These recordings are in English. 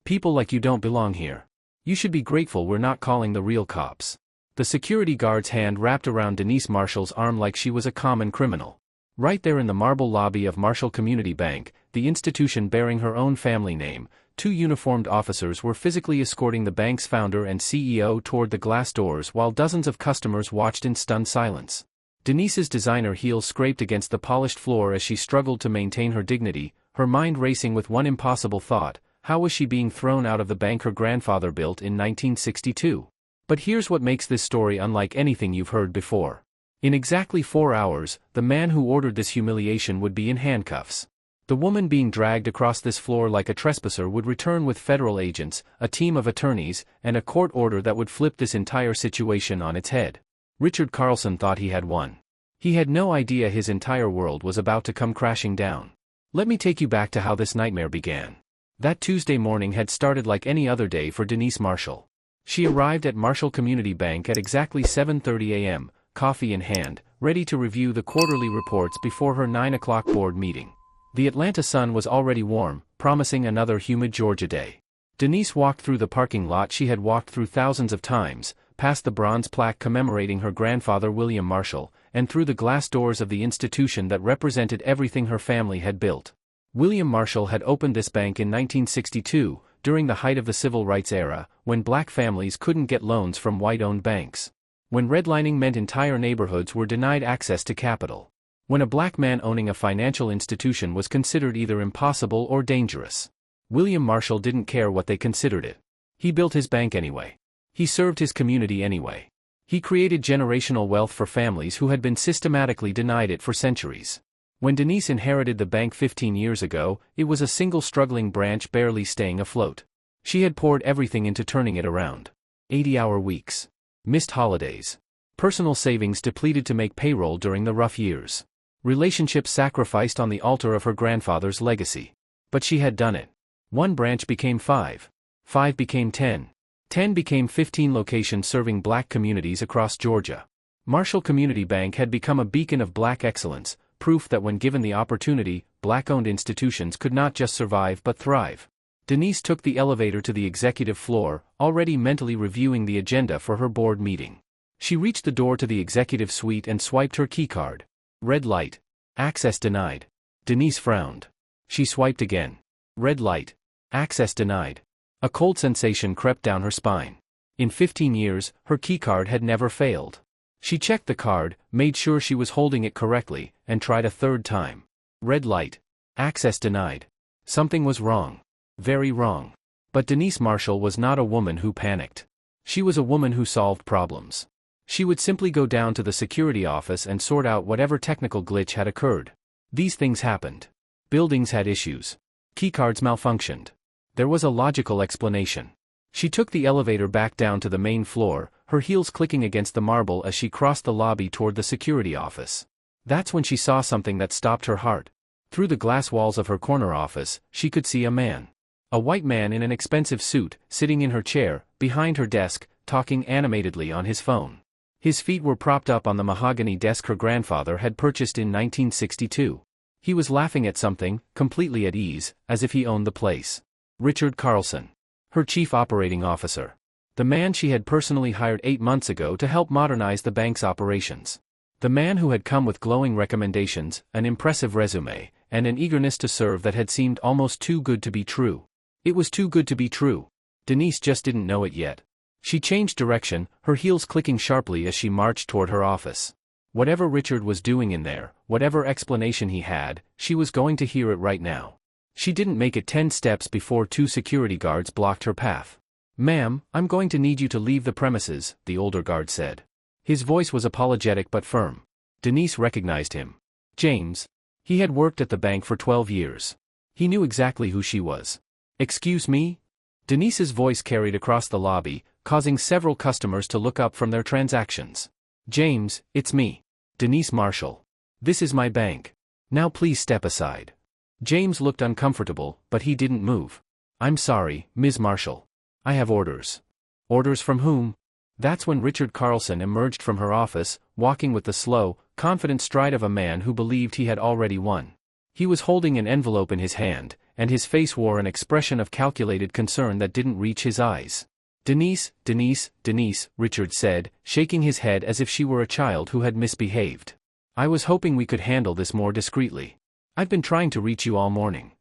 People like you don't belong here. You should be grateful we're not calling the real cops." The security guard's hand wrapped around Denise Marshall's arm like she was a common criminal. Right there in the marble lobby of Marshall Community Bank, the institution bearing her own family name, two uniformed officers were physically escorting the bank's founder and CEO toward the glass doors while dozens of customers watched in stunned silence. Denise's designer heels scraped against the polished floor as she struggled to maintain her dignity, her mind racing with one impossible thought: how was she being thrown out of the bank her grandfather built in 1962? But here's what makes this story unlike anything you've heard before. In exactly 4 hours, the man who ordered this humiliation would be in handcuffs. The woman being dragged across this floor like a trespasser would return with federal agents, a team of attorneys, and a court order that would flip this entire situation on its head. Richard Carlson thought he had won. He had no idea his entire world was about to come crashing down. Let me take you back to how this nightmare began. That Tuesday morning had started like any other day for Denise Marshall. She arrived at Marshall Community Bank at exactly 7:30 a.m., coffee in hand, ready to review the quarterly reports before her 9 o'clock board meeting. The Atlanta sun was already warm, promising another humid Georgia day. Denise walked through the parking lot she had walked through thousands of times, past the bronze plaque commemorating her grandfather William Marshall, and through the glass doors of the institution that represented everything her family had built. William Marshall had opened this bank in 1962, during the height of the civil rights era, when black families couldn't get loans from white-owned banks. When redlining meant entire neighborhoods were denied access to capital. When a black man owning a financial institution was considered either impossible or dangerous. William Marshall didn't care what they considered it. He built his bank anyway. He served his community anyway. He created generational wealth for families who had been systematically denied it for centuries. When Denise inherited the bank 15 years ago, it was a single struggling branch barely staying afloat. She had poured everything into turning it around. 80-hour weeks. Missed holidays. Personal savings depleted to make payroll during the rough years. Relationships sacrificed on the altar of her grandfather's legacy. But she had done it. 1 branch became 5. 5 became 10. 10 became 15 locations serving black communities across Georgia. Marshall Community Bank had become a beacon of black excellence, proof that when given the opportunity, black-owned institutions could not just survive but thrive. Denise took the elevator to the executive floor, already mentally reviewing the agenda for her board meeting. She reached the door to the executive suite and swiped her keycard. Red light. Access denied. Denise frowned. She swiped again. Red light. Access denied. A cold sensation crept down her spine. In 15 years, her keycard had never failed. She checked the card, made sure she was holding it correctly, and tried a third time. Red light. Access denied. Something was wrong. Very wrong. But Denise Marshall was not a woman who panicked. She was a woman who solved problems. She would simply go down to the security office and sort out whatever technical glitch had occurred. These things happened. Buildings had issues. Keycards malfunctioned. There was a logical explanation. She took the elevator back down to the main floor, her heels clicking against the marble as she crossed the lobby toward the security office. That's when she saw something that stopped her heart. Through the glass walls of her corner office, she could see a man. A white man in an expensive suit, sitting in her chair, behind her desk, talking animatedly on his phone. His feet were propped up on the mahogany desk her grandfather had purchased in 1962. He was laughing at something, completely at ease, as if he owned the place. Richard Carlson. Her chief operating officer. The man she had personally hired 8 months ago to help modernize the bank's operations. The man who had come with glowing recommendations, an impressive resume, and an eagerness to serve that had seemed almost too good to be true. It was too good to be true. Denise just didn't know it yet. She changed direction, her heels clicking sharply as she marched toward her office. Whatever Richard was doing in there, whatever explanation he had, she was going to hear it right now. She didn't make it 10 steps before 2 security guards blocked her path. "Ma'am, I'm going to need you to leave the premises," the older guard said. His voice was apologetic but firm. Denise recognized him. James. He had worked at the bank for 12 years. He knew exactly who she was. "Excuse me?" Denise's voice carried across the lobby, causing several customers to look up from their transactions. "James, it's me. Denise Marshall. This is my bank. Now please step aside." James looked uncomfortable, but he didn't move. "I'm sorry, Ms. Marshall. I have orders." "Orders from whom?" That's when Richard Carlson emerged from her office, walking with the slow, confident stride of a man who believed he had already won. He was holding an envelope in his hand, and his face wore an expression of calculated concern that didn't reach his eyes. "Denise, Denise, Denise," Richard said, shaking his head as if she were a child who had misbehaved. "I was hoping we could handle this more discreetly. I've been trying to reach you all morning."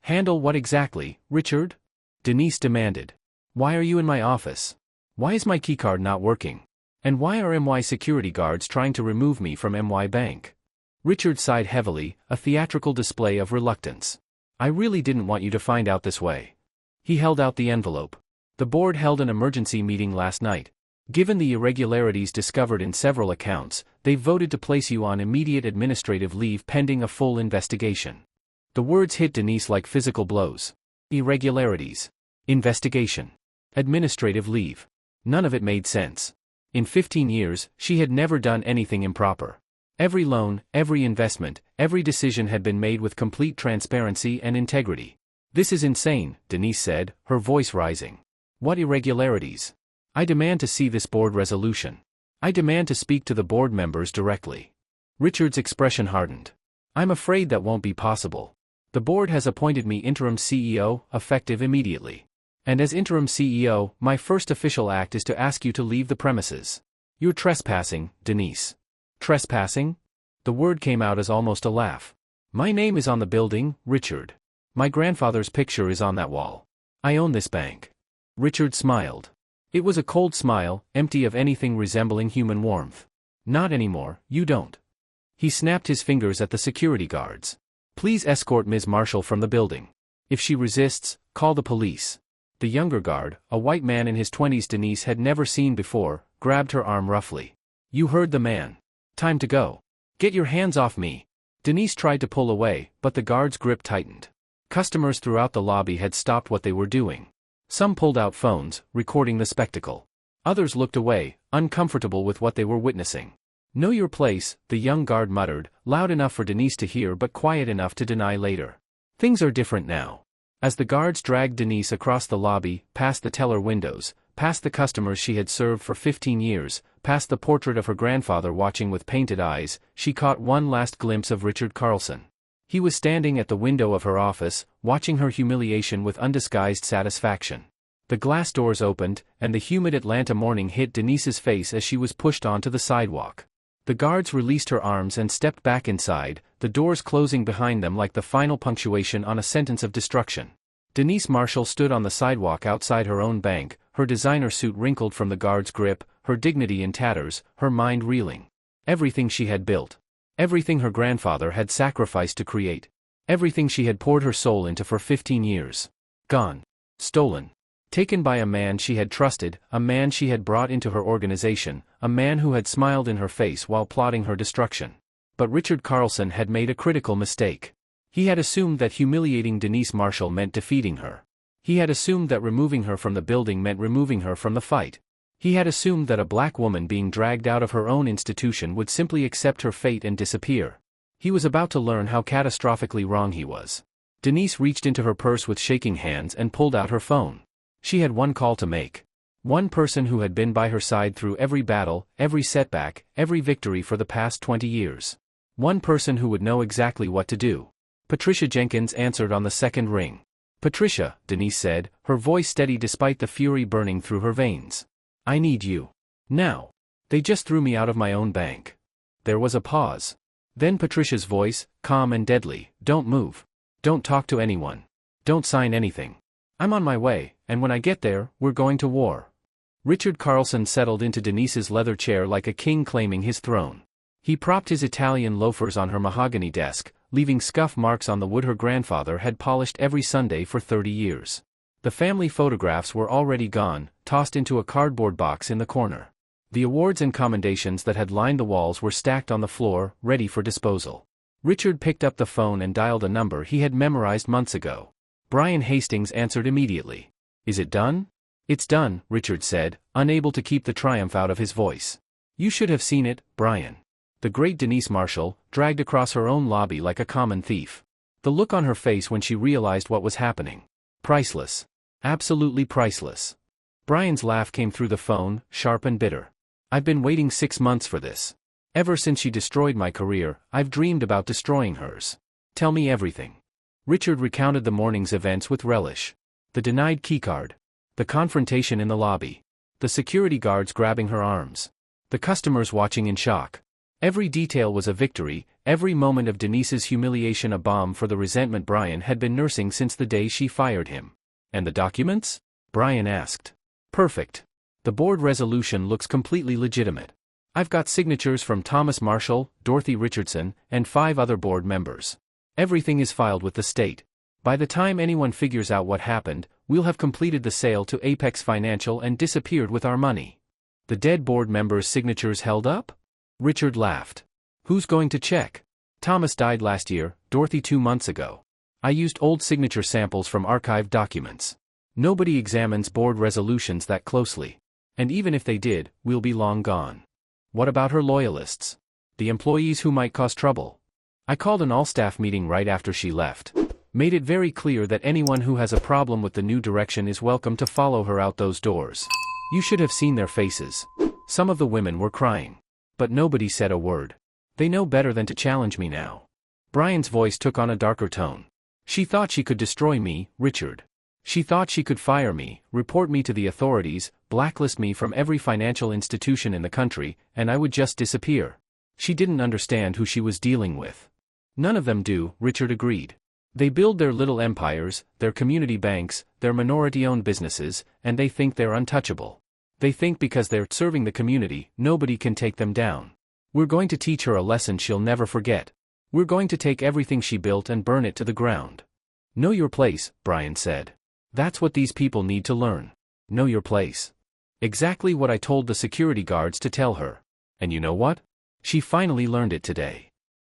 "Handle what exactly, Richard?" Denise demanded. "Why are you in my office? Why is my keycard not working? And why are MY security guards trying to remove me from MY Bank?" Richard sighed heavily, a theatrical display of reluctance. "I really didn't want you to find out this way." He held out the envelope. "The board held an emergency meeting last night. Given the irregularities discovered in several accounts, they've voted to place you on immediate administrative leave pending a full investigation." The words hit Denise like physical blows. Irregularities. Investigation. Administrative leave. None of it made sense. In 15 years, she had never done anything improper. Every loan, every investment, every decision had been made with complete transparency and integrity. "This is insane," Denise said, her voice rising. "What irregularities? I demand to see this board resolution. I demand to speak to the board members directly." Richard's expression hardened. "I'm afraid that won't be possible. The board has appointed me interim CEO, effective immediately. And as interim CEO, my first official act is to ask you to leave the premises. You're trespassing, Denise." "Trespassing?" The word came out as almost a laugh. "My name is on the building, Richard. My grandfather's picture is on that wall. I own this bank." Richard smiled. It was a cold smile, empty of anything resembling human warmth. "Not anymore, you don't." He snapped his fingers at the security guards. "Please escort Ms. Marshall from the building. If she resists, call the police." The younger guard, a white man in his 20s Denise had never seen before, grabbed her arm roughly. "You heard the man. Time to go. Get your hands off me." Denise tried to pull away, but the guard's grip tightened. Customers throughout the lobby had stopped what they were doing. Some pulled out phones, recording the spectacle. Others looked away, uncomfortable with what they were witnessing. "Know your place," the young guard muttered, loud enough for Denise to hear but quiet enough to deny later. "Things are different now." As the guards dragged Denise across the lobby, past the teller windows, past the customers she had served for 15 years, past the portrait of her grandfather watching with painted eyes, she caught one last glimpse of Richard Carlson. He was standing at the window of her office, watching her humiliation with undisguised satisfaction. The glass doors opened, and the humid Atlanta morning hit Denise's face as she was pushed onto the sidewalk. The guards released her arms and stepped back inside, the doors closing behind them like the final punctuation on a sentence of destruction. Denise Marshall stood on the sidewalk outside her own bank, her designer suit wrinkled from the guard's grip, her dignity in tatters, her mind reeling. Everything she had built. Everything her grandfather had sacrificed to create. Everything she had poured her soul into for 15 years. Gone. Stolen. Taken by a man she had trusted, a man she had brought into her organization, a man who had smiled in her face while plotting her destruction. But Richard Carlson had made a critical mistake. He had assumed that humiliating Denise Marshall meant defeating her. He had assumed that removing her from the building meant removing her from the fight. He had assumed that a black woman being dragged out of her own institution would simply accept her fate and disappear. He was about to learn how catastrophically wrong he was. Denise reached into her purse with shaking hands and pulled out her phone. She had one call to make. One person who had been by her side through every battle, every setback, every victory for the past 20 years. One person who would know exactly what to do. Patricia Jenkins answered on the second ring. "Patricia," Denise said, her voice steady despite the fury burning through her veins. "I need you. Now. They just threw me out of my own bank." There was a pause. Then Patricia's voice, calm and deadly, "Don't move. Don't talk to anyone. Don't sign anything. I'm on my way, and when I get there, we're going to war." Richard Carlson settled into Denise's leather chair like a king claiming his throne. He propped his Italian loafers on her mahogany desk, leaving scuff marks on the wood her grandfather had polished every Sunday for 30 years. The family photographs were already gone, tossed into a cardboard box in the corner. The awards and commendations that had lined the walls were stacked on the floor, ready for disposal. Richard picked up the phone and dialed a number he had memorized months ago. Brian Hastings answered immediately. "Is it done?" "It's done," Richard said, unable to keep the triumph out of his voice. "You should have seen it, Brian." The great Denise Marshall, dragged across her own lobby like a common thief. The look on her face when she realized what was happening. Priceless. Absolutely priceless. Brian's laugh came through the phone, sharp and bitter. "I've been waiting 6 months for this. Ever since she destroyed my career, I've dreamed about destroying hers. Tell me everything." Richard recounted the morning's events with relish. The denied keycard. The confrontation in the lobby. The security guards grabbing her arms. The customers watching in shock. Every detail was a victory, every moment of Denise's humiliation a balm for the resentment Brian had been nursing since the day she fired him. And the documents? Brian asked. Perfect. The board resolution looks completely legitimate. I've got signatures from Thomas Marshall, Dorothy Richardson, and 5 other board members. Everything is filed with the state. By the time anyone figures out what happened, we'll have completed the sale to Apex Financial and disappeared with our money. The dead board members' signatures held up? Richard laughed. Who's going to check? Thomas died last year, Dorothy 2 months ago. I used old signature samples from archived documents. Nobody examines board resolutions that closely. And even if they did, we'll be long gone. What about her loyalists? The employees who might cause trouble? I called an all-staff meeting right after she left. Made it very clear that anyone who has a problem with the new direction is welcome to follow her out those doors. You should have seen their faces. Some of the women were crying. But nobody said a word. They know better than to challenge me now. Brian's voice took on a darker tone. She thought she could destroy me, Richard. She thought she could fire me, report me to the authorities, blacklist me from every financial institution in the country, and I would just disappear. She didn't understand who she was dealing with. None of them do, Richard agreed. They build their little empires, their community banks, their minority-owned businesses, and they think they're untouchable. They think because they're serving the community, nobody can take them down. We're going to teach her a lesson she'll never forget. We're going to take everything she built and burn it to the ground. Know your place, Brian said. That's what these people need to learn. Know your place. Exactly what I told the security guards to tell her. And you know what? She finally learned it today.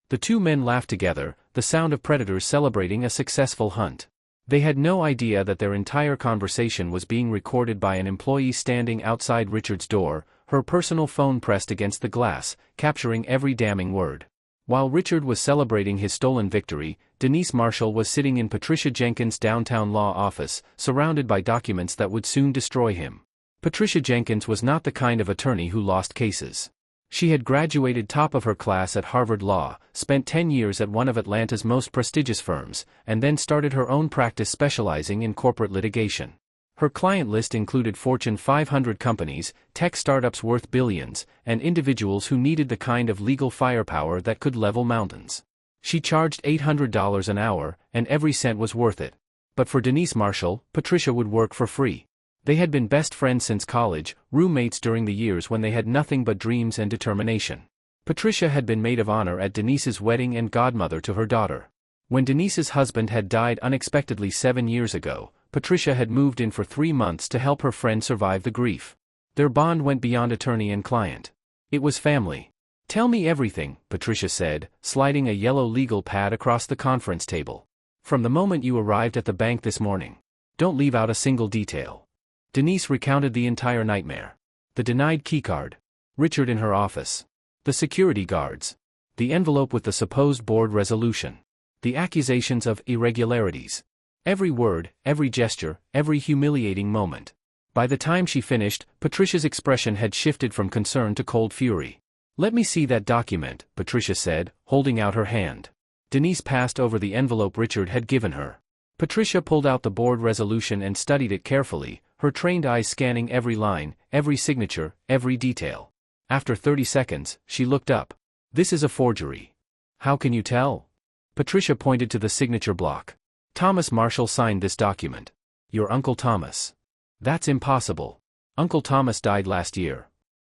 The 2 men laughed together, the sound of predators celebrating a successful hunt. They had no idea that their entire conversation was being recorded by an employee standing outside Richard's door, her personal phone pressed against the glass, capturing every damning word. While Richard was celebrating his stolen victory, Denise Marshall was sitting in Patricia Jenkins' downtown law office, surrounded by documents that would soon destroy him. Patricia Jenkins was not the kind of attorney who lost cases. She had graduated top of her class at Harvard Law, spent 10 years at one of Atlanta's most prestigious firms, and then started her own practice specializing in corporate litigation. Her client list included Fortune 500 companies, tech startups worth billions, and individuals who needed the kind of legal firepower that could level mountains. She charged $800 an hour, and every cent was worth it. But for Denise Marshall, Patricia would work for free. They had been best friends since college, roommates during the years when they had nothing but dreams and determination. Patricia had been maid of honor at Denise's wedding and godmother to her daughter. When Denise's husband had died unexpectedly 7 years ago, Patricia had moved in for 3 months to help her friend survive the grief. Their bond went beyond attorney and client. It was family. Tell me everything, Patricia said, sliding a yellow legal pad across the conference table. From the moment you arrived at the bank this morning. Don't leave out a single detail. Denise recounted the entire nightmare. The denied keycard. Richard in her office. The security guards. The envelope with the supposed board resolution. The accusations of irregularities. Every word, every gesture, every humiliating moment. By the time she finished, Patricia's expression had shifted from concern to cold fury. Let me see that document, Patricia said, holding out her hand. Denise passed over the envelope Richard had given her. Patricia pulled out the board resolution and studied it carefully, her trained eyes scanning every line, every signature, every detail. After 30 seconds, she looked up. This is a forgery. How can you tell? Patricia pointed to the signature block. Thomas Marshall signed this document. Your Uncle Thomas. That's impossible. Uncle Thomas died last year.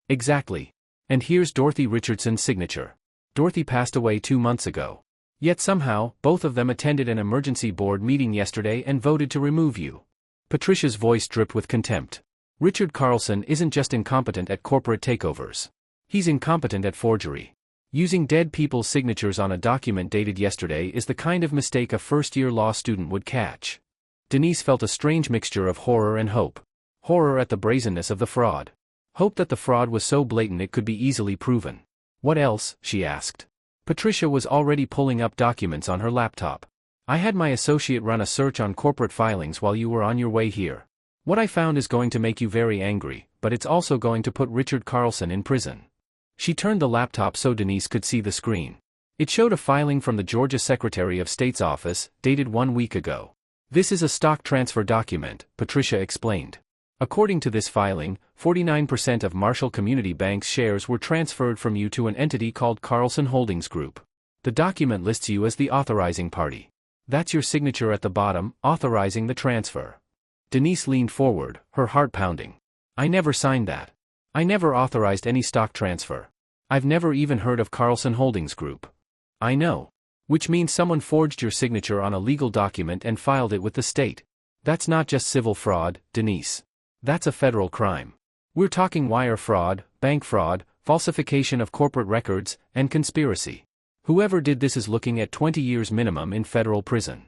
Exactly. And here's Dorothy Richardson's signature. Dorothy passed away 2 months ago. Yet somehow, both of them attended an emergency board meeting yesterday and voted to remove you. Patricia's voice dripped with contempt. Richard Carlson isn't just incompetent at corporate takeovers. He's incompetent at forgery. Using dead people's signatures on a document dated yesterday is the kind of mistake a first-year law student would catch. Denise felt a strange mixture of horror and hope. Horror at the brazenness of the fraud. Hope that the fraud was so blatant it could be easily proven. What else? She asked. Patricia was already pulling up documents on her laptop. I had my associate run a search on corporate filings while you were on your way here. What I found is going to make you very angry, but it's also going to put Richard Carlson in prison. She turned the laptop so Denise could see the screen. It showed a filing from the Georgia Secretary of State's office, dated 1 week ago. This is a stock transfer document, Patricia explained. According to this filing, 49% of Marshall Community Bank's shares were transferred from you to an entity called Carlson Holdings Group. The document lists you as the authorizing party. That's your signature at the bottom, authorizing the transfer. Denise leaned forward, her heart pounding. I never signed that. I never authorized any stock transfer. I've never even heard of Carlson Holdings Group. I know. Which means someone forged your signature on a legal document and filed it with the state. That's not just civil fraud, Denise. That's a federal crime. We're talking wire fraud, bank fraud, falsification of corporate records, and conspiracy. Whoever did this is looking at 20 years minimum in federal prison.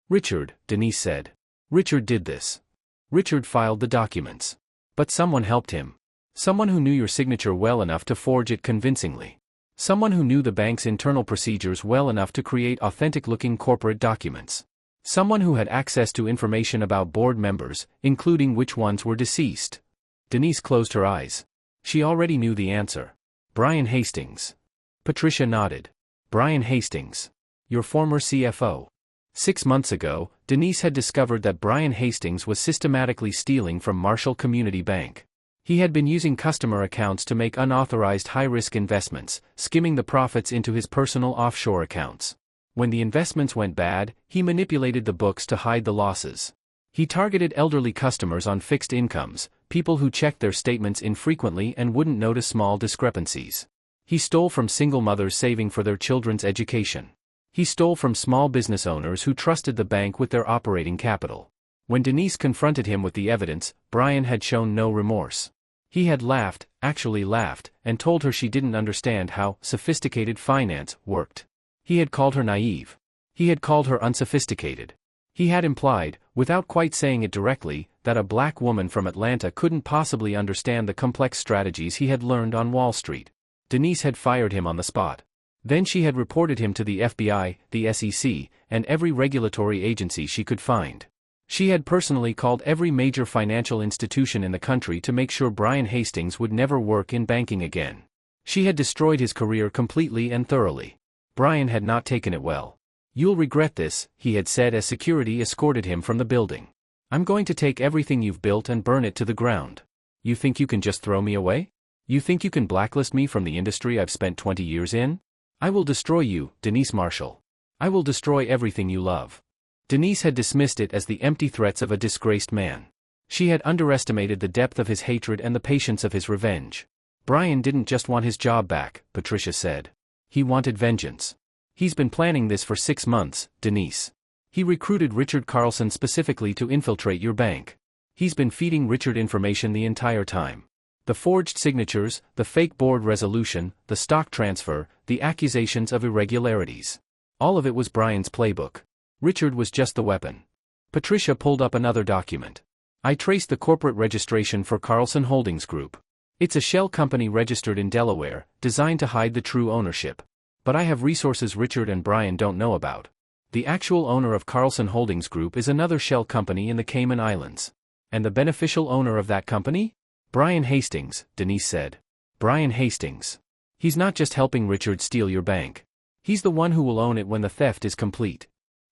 Richard, Denise said. Richard did this. Richard filed the documents. But someone helped him. Someone who knew your signature well enough to forge it convincingly. Someone who knew the bank's internal procedures well enough to create authentic-looking corporate documents. Someone who had access to information about board members, including which ones were deceased. Denise closed her eyes. She already knew the answer. Brian Hastings. Patricia nodded. Brian Hastings. Your former CFO. 6 months ago, Denise had discovered that Brian Hastings was systematically stealing from Marshall Community Bank. He had been using customer accounts to make unauthorized high-risk investments, skimming the profits into his personal offshore accounts. When the investments went bad, he manipulated the books to hide the losses. He targeted elderly customers on fixed incomes, people who checked their statements infrequently and wouldn't notice small discrepancies. He stole from single mothers saving for their children's education. He stole from small business owners who trusted the bank with their operating capital. When Denise confronted him with the evidence, Brian had shown no remorse. He had laughed, actually laughed, and told her she didn't understand how sophisticated finance worked. He had called her naive. He had called her unsophisticated. He had implied, without quite saying it directly, that a black woman from Atlanta couldn't possibly understand the complex strategies he had learned on Wall Street. Denise had fired him on the spot. Then she had reported him to the FBI, the SEC, and every regulatory agency she could find. She had personally called every major financial institution in the country to make sure Brian Hastings would never work in banking again. She had destroyed his career completely and thoroughly. Brian had not taken it well. You'll regret this, he had said as security escorted him from the building. I'm going to take everything you've built and burn it to the ground. You think you can just throw me away? You think you can blacklist me from the industry I've spent 20 years in? I will destroy you, Denise Marshall. I will destroy everything you love. Denise had dismissed it as the empty threats of a disgraced man. She had underestimated the depth of his hatred and the patience of his revenge. Brian didn't just want his job back, Patricia said. He wanted vengeance. He's been planning this for 6 months, Denise. He recruited Richard Carlson specifically to infiltrate your bank. He's been feeding Richard information the entire time. The forged signatures, the fake board resolution, the stock transfer, the accusations of irregularities. All of it was Brian's playbook. Richard was just the weapon. Patricia pulled up another document. I traced the corporate registration for Carlson Holdings Group. It's a shell company registered in Delaware, designed to hide the true ownership. But I have resources Richard and Brian don't know about. The actual owner of Carlson Holdings Group is another shell company in the Cayman Islands. And the beneficial owner of that company? Brian Hastings, Denise said. Brian Hastings. He's not just helping Richard steal your bank. He's the one who will own it when the theft is complete.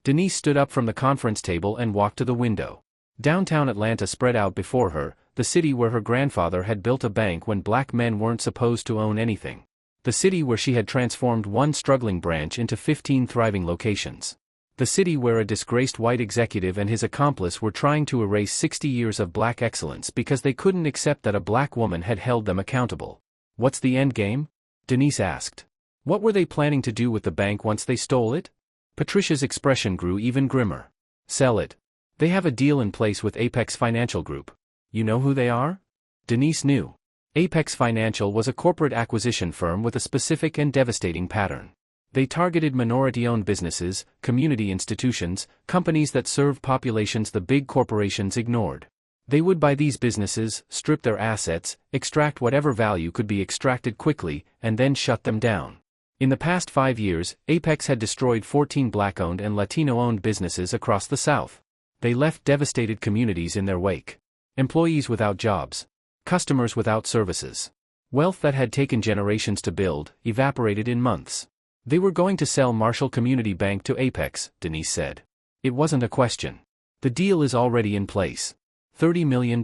Denise stood up from the conference table and walked to the window. Downtown Atlanta spread out before her, the city where her grandfather had built a bank when black men weren't supposed to own anything. The city where she had transformed one struggling branch into 15 thriving locations. The city where a disgraced white executive and his accomplice were trying to erase 60 years of black excellence because they couldn't accept that a black woman had held them accountable. What's the end game? Denise asked. What were they planning to do with the bank once they stole it? Patricia's expression grew even grimmer. Sell it. They have a deal in place with Apex Financial Group. You know who they are? Denise knew. Apex Financial was a corporate acquisition firm with a specific and devastating pattern. They targeted minority-owned businesses, community institutions, companies that served populations the big corporations ignored. They would buy these businesses, strip their assets, extract whatever value could be extracted quickly, and then shut them down. In the past 5 years, Apex had destroyed 14 black-owned and Latino-owned businesses across the South. They left devastated communities in their wake. Employees without jobs. Customers without services. Wealth that had taken generations to build, evaporated in months. They were going to sell Marshall Community Bank to Apex, Denise said. It wasn't a question. The deal is already in place. $30 million.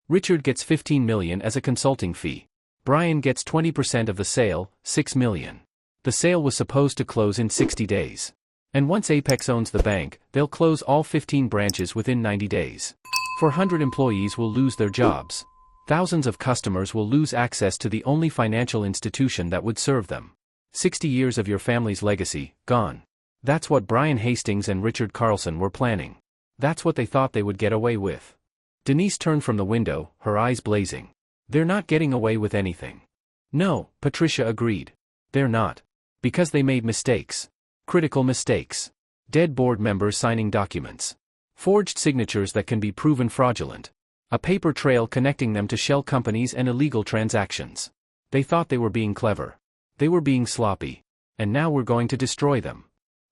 Richard gets $15 million as a consulting fee. Brian gets 20% of the sale, $6 million. The sale was supposed to close in 60 days. And once Apex owns the bank, they'll close all 15 branches within 90 days. 400 employees will lose their jobs. Thousands of customers will lose access to the only financial institution that would serve them. 60 years of your family's legacy, gone. That's what Brian Hastings and Richard Carlson were planning. That's what they thought they would get away with. Denise turned from the window, her eyes blazing. They're not getting away with anything. No, Patricia agreed. They're not. Because they made mistakes. Critical mistakes. Dead board members signing documents. Forged signatures that can be proven fraudulent. A paper trail connecting them to shell companies and illegal transactions. They thought they were being clever. They were being sloppy. And now we're going to destroy them.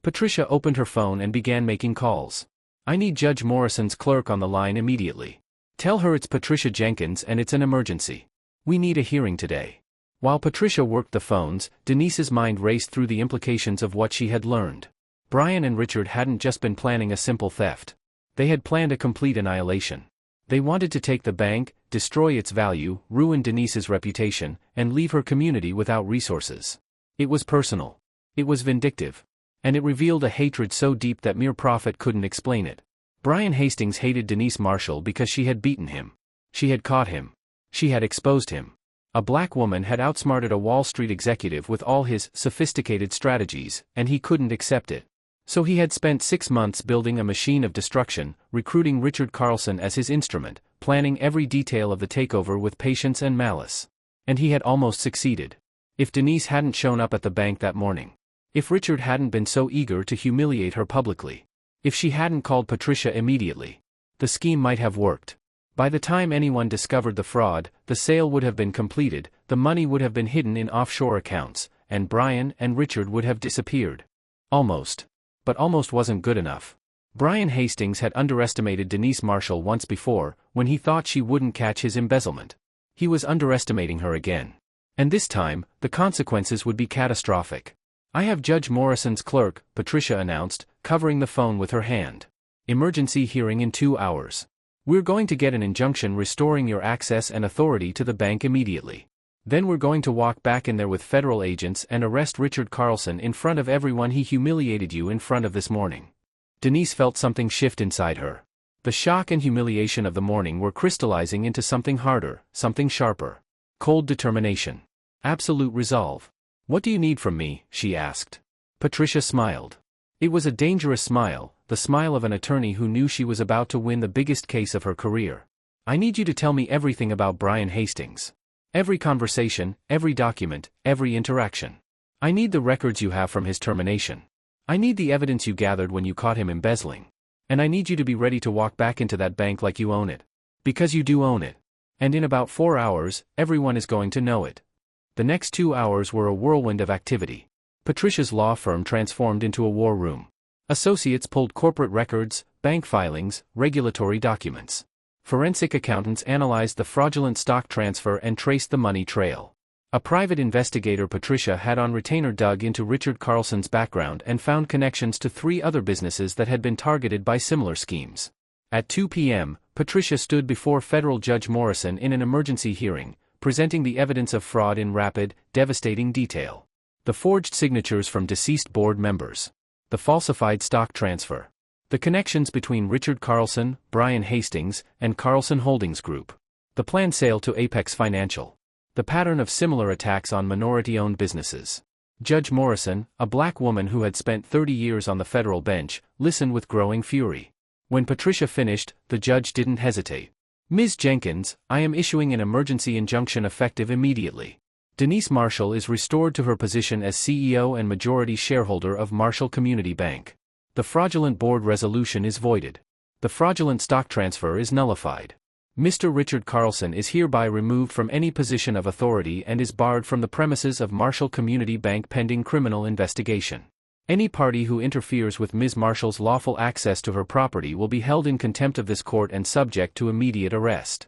Patricia opened her phone and began making calls. I need Judge Morrison's clerk on the line immediately. Tell her it's Patricia Jenkins and it's an emergency. We need a hearing today. While Patricia worked the phones, Denise's mind raced through the implications of what she had learned. Brian and Richard hadn't just been planning a simple theft. They had planned a complete annihilation. They wanted to take the bank, destroy its value, ruin Denise's reputation, and leave her community without resources. It was personal. It was vindictive. And it revealed a hatred so deep that mere profit couldn't explain it. Brian Hastings hated Denise Marshall because she had beaten him. She had caught him. She had exposed him. A black woman had outsmarted a Wall Street executive with all his sophisticated strategies, and he couldn't accept it. So he had spent 6 months building a machine of destruction, recruiting Richard Carlson as his instrument, planning every detail of the takeover with patience and malice. And he had almost succeeded. If Denise hadn't shown up at the bank that morning. If Richard hadn't been so eager to humiliate her publicly. If she hadn't called Patricia immediately. The scheme might have worked. By the time anyone discovered the fraud, the sale would have been completed, the money would have been hidden in offshore accounts, and Brian and Richard would have disappeared. Almost. But almost wasn't good enough. Brian Hastings had underestimated Denise Marshall once before, when he thought she wouldn't catch his embezzlement. He was underestimating her again. And this time, the consequences would be catastrophic. I have Judge Morrison's clerk, Patricia announced, covering the phone with her hand. Emergency hearing in 2 hours. We're going to get an injunction restoring your access and authority to the bank immediately. Then we're going to walk back in there with federal agents and arrest Richard Carlson in front of everyone he humiliated you in front of this morning. Denise felt something shift inside her. The shock and humiliation of the morning were crystallizing into something harder, something sharper. Cold determination. Absolute resolve. What do you need from me? She asked. Patricia smiled. It was a dangerous smile, the smile of an attorney who knew she was about to win the biggest case of her career. I need you to tell me everything about Brian Hastings. Every conversation, every document, every interaction. I need the records you have from his termination. I need the evidence you gathered when you caught him embezzling. And I need you to be ready to walk back into that bank like you own it. Because you do own it. And in about 4 hours, everyone is going to know it. The next 2 hours were a whirlwind of activity. Patricia's law firm transformed into a war room. Associates pulled corporate records, bank filings, regulatory documents. Forensic accountants analyzed the fraudulent stock transfer and traced the money trail. A private investigator Patricia had on retainer dug into Richard Carlson's background and found connections to 3 other businesses that had been targeted by similar schemes. At 2 p.m., Patricia stood before federal Judge Morrison in an emergency hearing, presenting the evidence of fraud in rapid, devastating detail. The forged signatures from deceased board members. The falsified stock transfer. The connections between Richard Carlson, Brian Hastings, and Carlson Holdings Group. The planned sale to Apex Financial. The pattern of similar attacks on minority-owned businesses. Judge Morrison, a black woman who had spent 30 years on the federal bench, listened with growing fury. When Patricia finished, the judge didn't hesitate. Ms. Jenkins, I am issuing an emergency injunction effective immediately. Denise Marshall is restored to her position as CEO and majority shareholder of Marshall Community Bank. The fraudulent board resolution is voided. The fraudulent stock transfer is nullified. Mr. Richard Carlson is hereby removed from any position of authority and is barred from the premises of Marshall Community Bank pending criminal investigation. Any party who interferes with Ms. Marshall's lawful access to her property will be held in contempt of this court and subject to immediate arrest.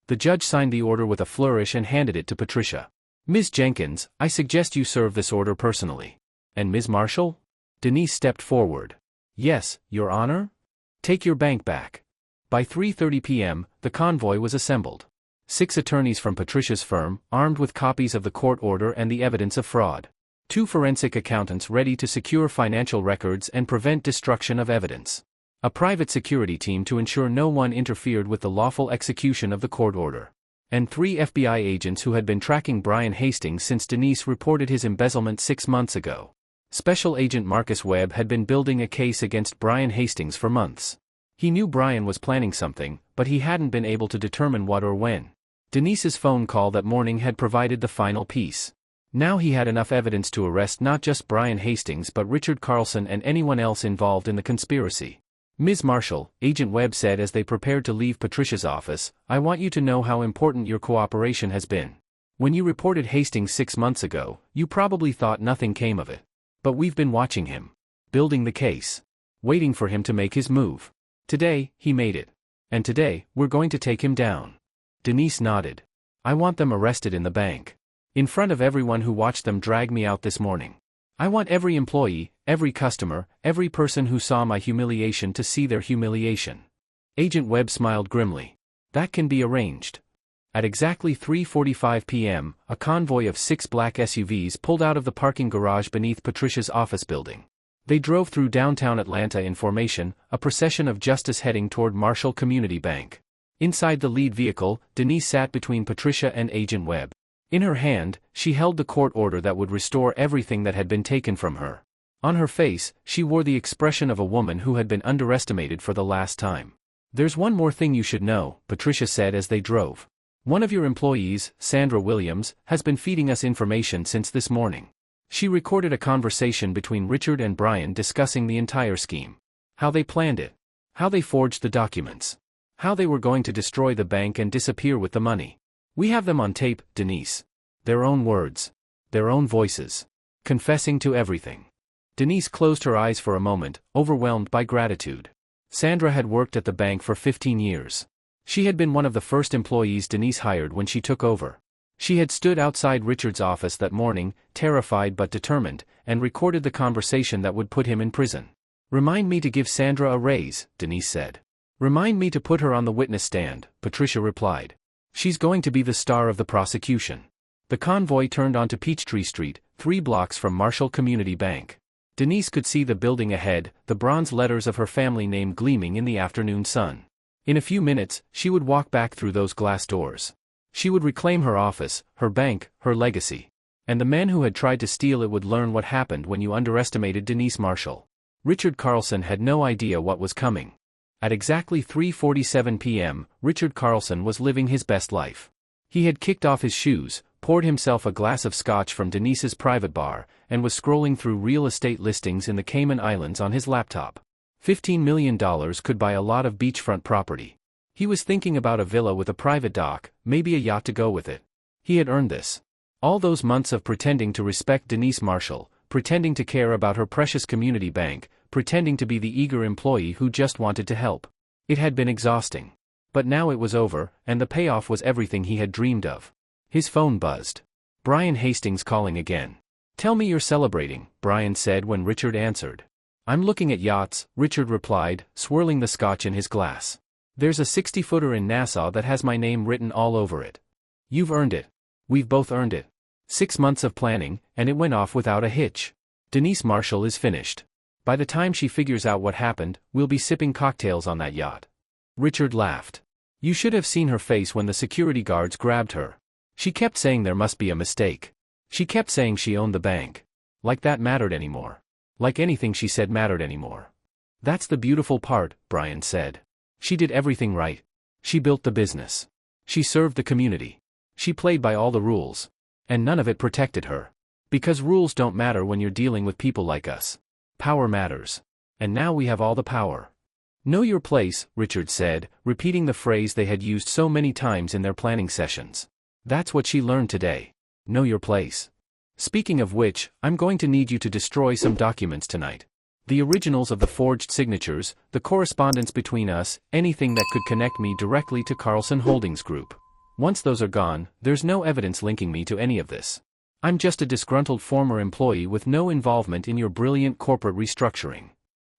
The judge signed the order with a flourish and handed it to Patricia. Ms. Jenkins, I suggest you serve this order personally. And Ms. Marshall? Denise stepped forward. Yes, Your Honor? Take your bank back. By 3:30 p.m., the convoy was assembled. 6 attorneys from Patricia's firm, armed with copies of the court order and the evidence of fraud. 2 forensic accountants ready to secure financial records and prevent destruction of evidence. A private security team to ensure no one interfered with the lawful execution of the court order. And 3 FBI agents who had been tracking Brian Hastings since Denise reported his embezzlement 6 months ago. Special Agent Marcus Webb had been building a case against Brian Hastings for months. He knew Brian was planning something, but he hadn't been able to determine what or when. Denise's phone call that morning had provided the final piece. Now he had enough evidence to arrest not just Brian Hastings but Richard Carlson and anyone else involved in the conspiracy. Ms. Marshall, Agent Webb said as they prepared to leave Patricia's office, I want you to know how important your cooperation has been. When you reported Hastings 6 months ago, you probably thought nothing came of it. But we've been watching him. Building the case. Waiting for him to make his move. Today, he made it. And today, we're going to take him down. Denise nodded. I want them arrested in the bank. In front of everyone who watched them drag me out this morning. I want every employee, every customer, every person who saw my humiliation to see their humiliation. Agent Webb smiled grimly. That can be arranged. At exactly 3:45 p.m., a convoy of 6 black SUVs pulled out of the parking garage beneath Patricia's office building. They drove through downtown Atlanta in formation, a procession of justice heading toward Marshall Community Bank. Inside the lead vehicle, Denise sat between Patricia and Agent Webb. In her hand, she held the court order that would restore everything that had been taken from her. On her face, she wore the expression of a woman who had been underestimated for the last time. There's one more thing you should know, Patricia said as they drove. One of your employees, Sandra Williams, has been feeding us information since this morning. She recorded a conversation between Richard and Brian discussing the entire scheme. How they planned it. How they forged the documents. How they were going to destroy the bank and disappear with the money. We have them on tape, Denise. Their own words. Their own voices. Confessing to everything. Denise closed her eyes for a moment, overwhelmed by gratitude. Sandra had worked at the bank for 15 years. She had been one of the first employees Denise hired when she took over. She had stood outside Richard's office that morning, terrified but determined, and recorded the conversation that would put him in prison. Remind me to give Sandra a raise, Denise said. Remind me to put her on the witness stand, Patricia replied. She's going to be the star of the prosecution. The convoy turned onto Peachtree Street, 3 blocks from Marshall Community Bank. Denise could see the building ahead, the bronze letters of her family name gleaming in the afternoon sun. In a few minutes, she would walk back through those glass doors. She would reclaim her office, her bank, her legacy. And the men who had tried to steal it would learn what happened when you underestimated Denise Marshall. Richard Carlson had no idea what was coming. At exactly 3:47 p.m., Richard Carlson was living his best life. He had kicked off his shoes, poured himself a glass of scotch from Denise's private bar, and was scrolling through real estate listings in the Cayman Islands on his laptop. $15 million could buy a lot of beachfront property. He was thinking about a villa with a private dock, maybe a yacht to go with it. He had earned this. All those months of pretending to respect Denise Marshall, pretending to care about her precious community bank, pretending to be the eager employee who just wanted to help. It had been exhausting. But now it was over, and the payoff was everything he had dreamed of. His phone buzzed. Brian Hastings calling again. Tell me you're celebrating, Brian said when Richard answered. I'm looking at yachts, Richard replied, swirling the scotch in his glass. There's a 60-footer in Nassau that has my name written all over it. You've earned it. We've both earned it. 6 months of planning, and it went off without a hitch. Denise Marshall is finished. By the time she figures out what happened, we'll be sipping cocktails on that yacht. Richard laughed. You should have seen her face when the security guards grabbed her. She kept saying there must be a mistake. She kept saying she owned the bank. Like that mattered anymore. Like anything she said mattered anymore. That's the beautiful part, Brian said. She did everything right. She built the business. She served the community. She played by all the rules. And none of it protected her. Because rules don't matter when you're dealing with people like us. Power matters. And now we have all the power. Know your place, Richard said, repeating the phrase they had used so many times in their planning sessions. That's what she learned today. Know your place. Speaking of which, I'm going to need you to destroy some documents tonight. The originals of the forged signatures, the correspondence between us, anything that could connect me directly to Carlson Holdings Group. Once those are gone, there's no evidence linking me to any of this. I'm just a disgruntled former employee with no involvement in your brilliant corporate restructuring.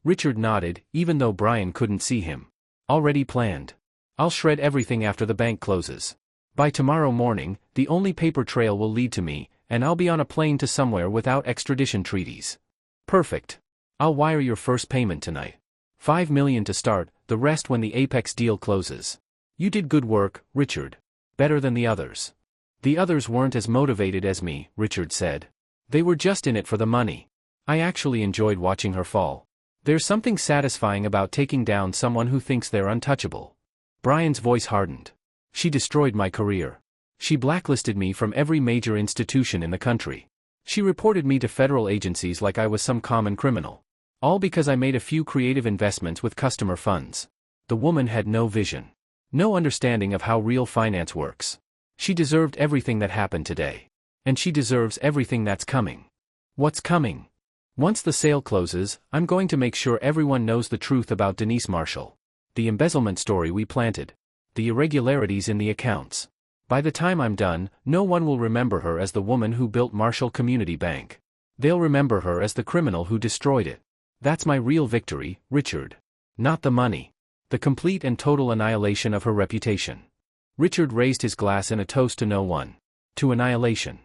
Richard nodded, even though Brian couldn't see him. Already planned. I'll shred everything after the bank closes. By tomorrow morning, the only paper trail will lead to me, and I'll be on a plane to somewhere without extradition treaties. Perfect. I'll wire your first payment tonight. $5 million to start, the rest when the Apex deal closes. You did good work, Richard. Better than the others. The others weren't as motivated as me, Richard said. They were just in it for the money. I actually enjoyed watching her fall. There's something satisfying about taking down someone who thinks they're untouchable. Brian's voice hardened. She destroyed my career. She blacklisted me from every major institution in the country. She reported me to federal agencies like I was some common criminal. All because I made a few creative investments with customer funds. The woman had no vision. No understanding of how real finance works. She deserved everything that happened today. And she deserves everything that's coming. What's coming? Once the sale closes, I'm going to make sure everyone knows the truth about Denise Marshall. The embezzlement story we planted. The irregularities in the accounts. By the time I'm done, no one will remember her as the woman who built Marshall Community Bank. They'll remember her as the criminal who destroyed it. That's my real victory, Richard. Not the money. The complete and total annihilation of her reputation. Richard raised his glass in a toast to no one. To annihilation.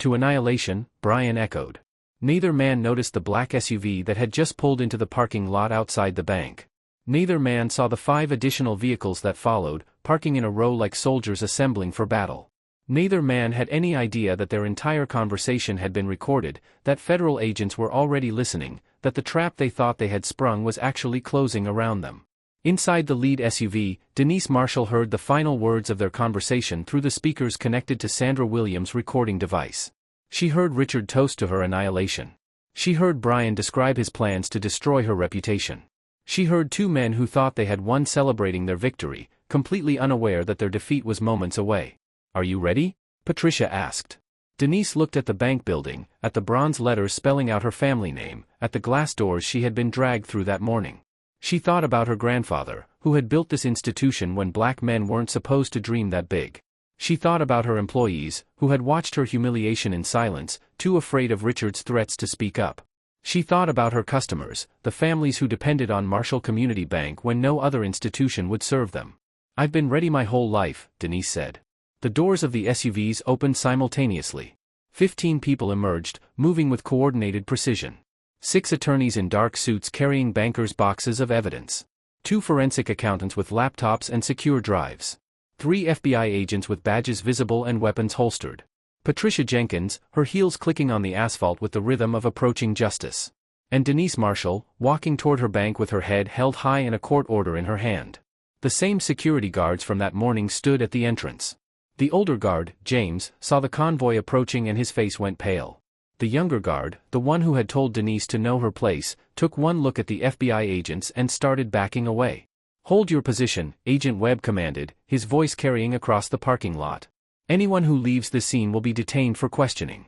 To annihilation, Brian echoed. Neither man noticed the black SUV that had just pulled into the parking lot outside the bank. Neither man saw the 5 additional vehicles that followed, parking in a row like soldiers assembling for battle. Neither man had any idea that their entire conversation had been recorded, that federal agents were already listening, that the trap they thought they had sprung was actually closing around them. Inside the lead SUV, Denise Marshall heard the final words of their conversation through the speakers connected to Sandra Williams' recording device. She heard Richard toast to her annihilation. She heard Brian describe his plans to destroy her reputation. She heard 2 men who thought they had won celebrating their victory, completely unaware that their defeat was moments away. Are you ready? Patricia asked. Denise looked at the bank building, at the bronze letters spelling out her family name, at the glass doors she had been dragged through that morning. She thought about her grandfather, who had built this institution when black men weren't supposed to dream that big. She thought about her employees, who had watched her humiliation in silence, too afraid of Richard's threats to speak up. She thought about her customers, the families who depended on Marshall Community Bank when no other institution would serve them. I've been ready my whole life, Denise said. The doors of the SUVs opened simultaneously. 15 people emerged, moving with coordinated precision. 6 attorneys in dark suits carrying bankers' boxes of evidence. 2 forensic accountants with laptops and secure drives. 3 FBI agents with badges visible and weapons holstered. Patricia Jenkins, her heels clicking on the asphalt with the rhythm of approaching justice. And Denise Marshall, walking toward her bank with her head held high and a court order in her hand. The same security guards from that morning stood at the entrance. The older guard, James, saw the convoy approaching and his face went pale. The younger guard, the one who had told Denise to know her place, took one look at the FBI agents and started backing away. Hold your position, Agent Webb commanded, his voice carrying across the parking lot. Anyone who leaves the scene will be detained for questioning.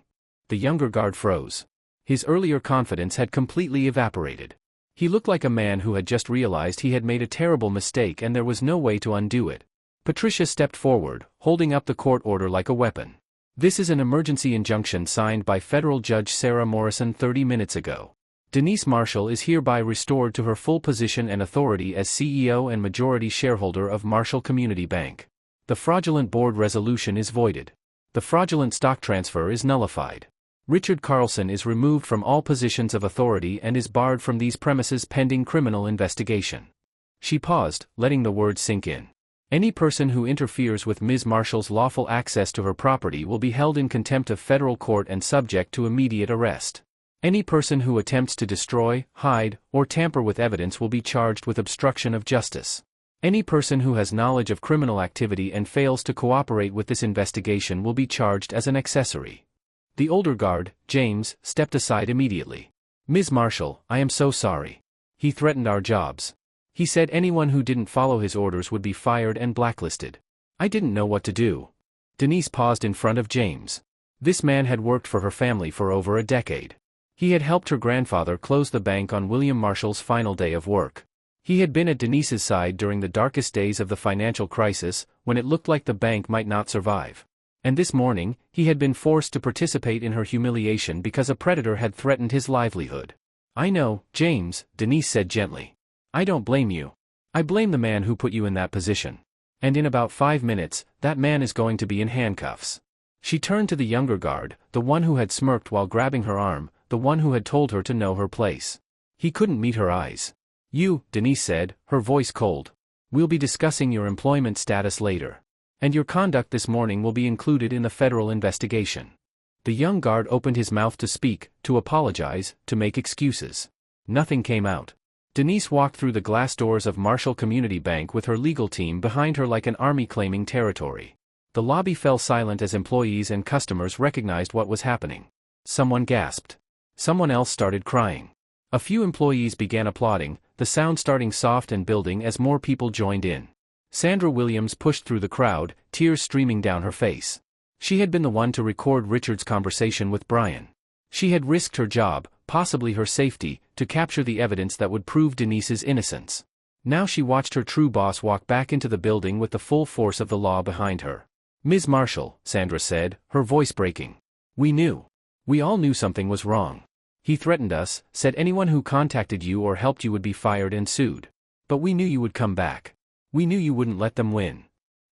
The younger guard froze. His earlier confidence had completely evaporated. He looked like a man who had just realized he had made a terrible mistake and there was no way to undo it. Patricia stepped forward, holding up the court order like a weapon. This is an emergency injunction signed by Federal Judge Sarah Morrison 30 minutes ago. Denise Marshall is hereby restored to her full position and authority as CEO and majority shareholder of Marshall Community Bank. The fraudulent board resolution is voided. The fraudulent stock transfer is nullified. Richard Carlson is removed from all positions of authority and is barred from these premises pending criminal investigation. She paused, letting the words sink in. Any person who interferes with Ms. Marshall's lawful access to her property will be held in contempt of federal court and subject to immediate arrest. Any person who attempts to destroy, hide, or tamper with evidence will be charged with obstruction of justice. Any person who has knowledge of criminal activity and fails to cooperate with this investigation will be charged as an accessory. The older guard, James, stepped aside immediately. Ms. Marshall, I am so sorry. He threatened our jobs. He said anyone who didn't follow his orders would be fired and blacklisted. I didn't know what to do. Denise paused in front of James. This man had worked for her family for over a decade. He had helped her grandfather close the bank on William Marshall's final day of work. He had been at Denise's side during the darkest days of the financial crisis, when it looked like the bank might not survive. And this morning, he had been forced to participate in her humiliation because a predator had threatened his livelihood. "I know, James," Denise said gently. "I don't blame you. I blame the man who put you in that position. And in about 5 minutes, that man is going to be in handcuffs." She turned to the younger guard, the one who had smirked while grabbing her arm, the one who had told her to know her place. He couldn't meet her eyes. "You," Denise said, her voice cold. "We'll be discussing your employment status later. And your conduct this morning will be included in the federal investigation." The young guard opened his mouth to speak, to apologize, to make excuses. Nothing came out. Denise walked through the glass doors of Marshall Community Bank with her legal team behind her like an army claiming territory. The lobby fell silent as employees and customers recognized what was happening. Someone gasped. Someone else started crying. A few employees began applauding, the sound starting soft and building as more people joined in. Sandra Williams pushed through the crowd, tears streaming down her face. She had been the one to record Richard's conversation with Brian. She had risked her job, possibly her safety, to capture the evidence that would prove Denise's innocence. Now she watched her true boss walk back into the building with the full force of the law behind her. "Ms. Marshall," Sandra said, her voice breaking. "We knew. We all knew something was wrong. He threatened us, said anyone who contacted you or helped you would be fired and sued. But we knew you would come back. We knew you wouldn't let them win."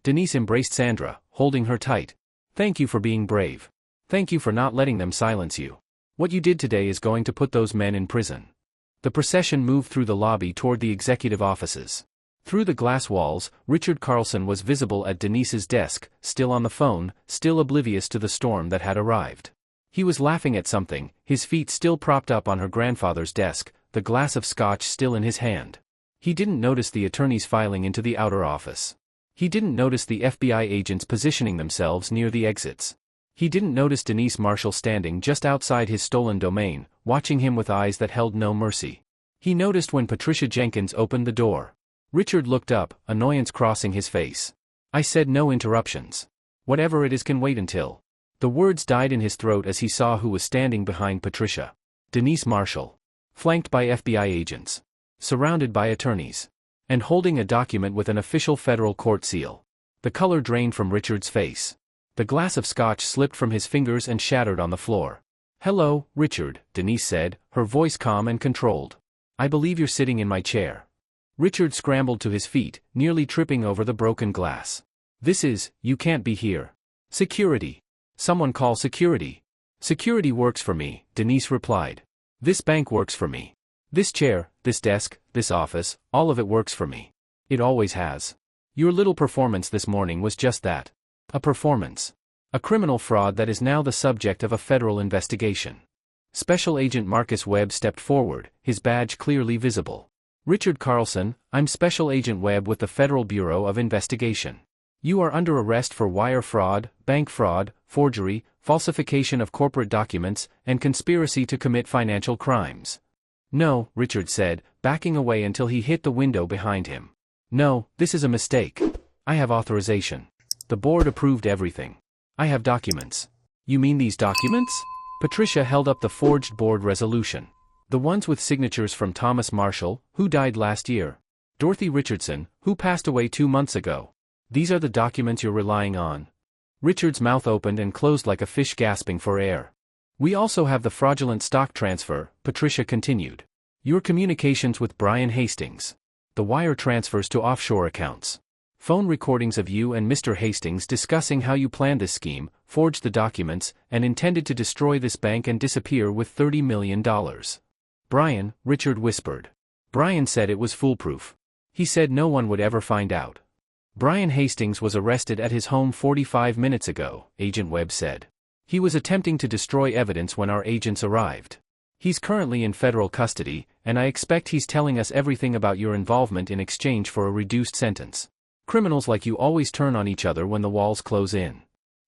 Denise embraced Sandra, holding her tight. "Thank you for being brave. Thank you for not letting them silence you. What you did today is going to put those men in prison." The procession moved through the lobby toward the executive offices. Through the glass walls, Richard Carlson was visible at Denise's desk, still on the phone, still oblivious to the storm that had arrived. He was laughing at something, his feet still propped up on her grandfather's desk, the glass of scotch still in his hand. He didn't notice the attorneys filing into the outer office. He didn't notice the FBI agents positioning themselves near the exits. He didn't notice Denise Marshall standing just outside his stolen domain, watching him with eyes that held no mercy. He noticed when Patricia Jenkins opened the door. Richard looked up, annoyance crossing his face. "I said no interruptions. Whatever it is can wait until." The words died in his throat as he saw who was standing behind Patricia. Denise Marshall. Flanked by FBI agents. Surrounded by attorneys. And holding a document with an official federal court seal. The color drained from Richard's face. The glass of scotch slipped from his fingers and shattered on the floor. "Hello, Richard," Denise said, her voice calm and controlled. "I believe you're sitting in my chair." Richard scrambled to his feet, nearly tripping over the broken glass. You can't be here." "Security. Someone call security." "Security works for me," Denise replied. "This bank works for me. This chair, this desk, this office, all of it works for me. It always has. Your little performance this morning was just that. A performance. A criminal fraud that is now the subject of a federal investigation." Special Agent Marcus Webb stepped forward, his badge clearly visible. "Richard Carlson, I'm Special Agent Webb with the Federal Bureau of Investigation. You are under arrest for wire fraud, bank fraud, forgery, falsification of corporate documents, and conspiracy to commit financial crimes." "No," Richard said, backing away until he hit the window behind him. "No, this is a mistake. I have authorization. The board approved everything. I have documents." "You mean these documents?" Patricia held up the forged board resolution. "The ones with signatures from Thomas Marshall, who died last year. Dorothy Richardson, who passed away 2 months ago. These are the documents you're relying on." Richard's mouth opened and closed like a fish gasping for air. "We also have the fraudulent stock transfer," Patricia continued. "Your communications with Brian Hastings. The wire transfers to offshore accounts. Phone recordings of you and Mr. Hastings discussing how you planned this scheme, forged the documents, and intended to destroy this bank and disappear with $30 million. "Brian," Richard whispered. "Brian said it was foolproof. He said no one would ever find out." "Brian Hastings was arrested at his home 45 minutes ago," Agent Webb said. "He was attempting to destroy evidence when our agents arrived. He's currently in federal custody, and I expect he's telling us everything about your involvement in exchange for a reduced sentence. Criminals like you always turn on each other when the walls close in."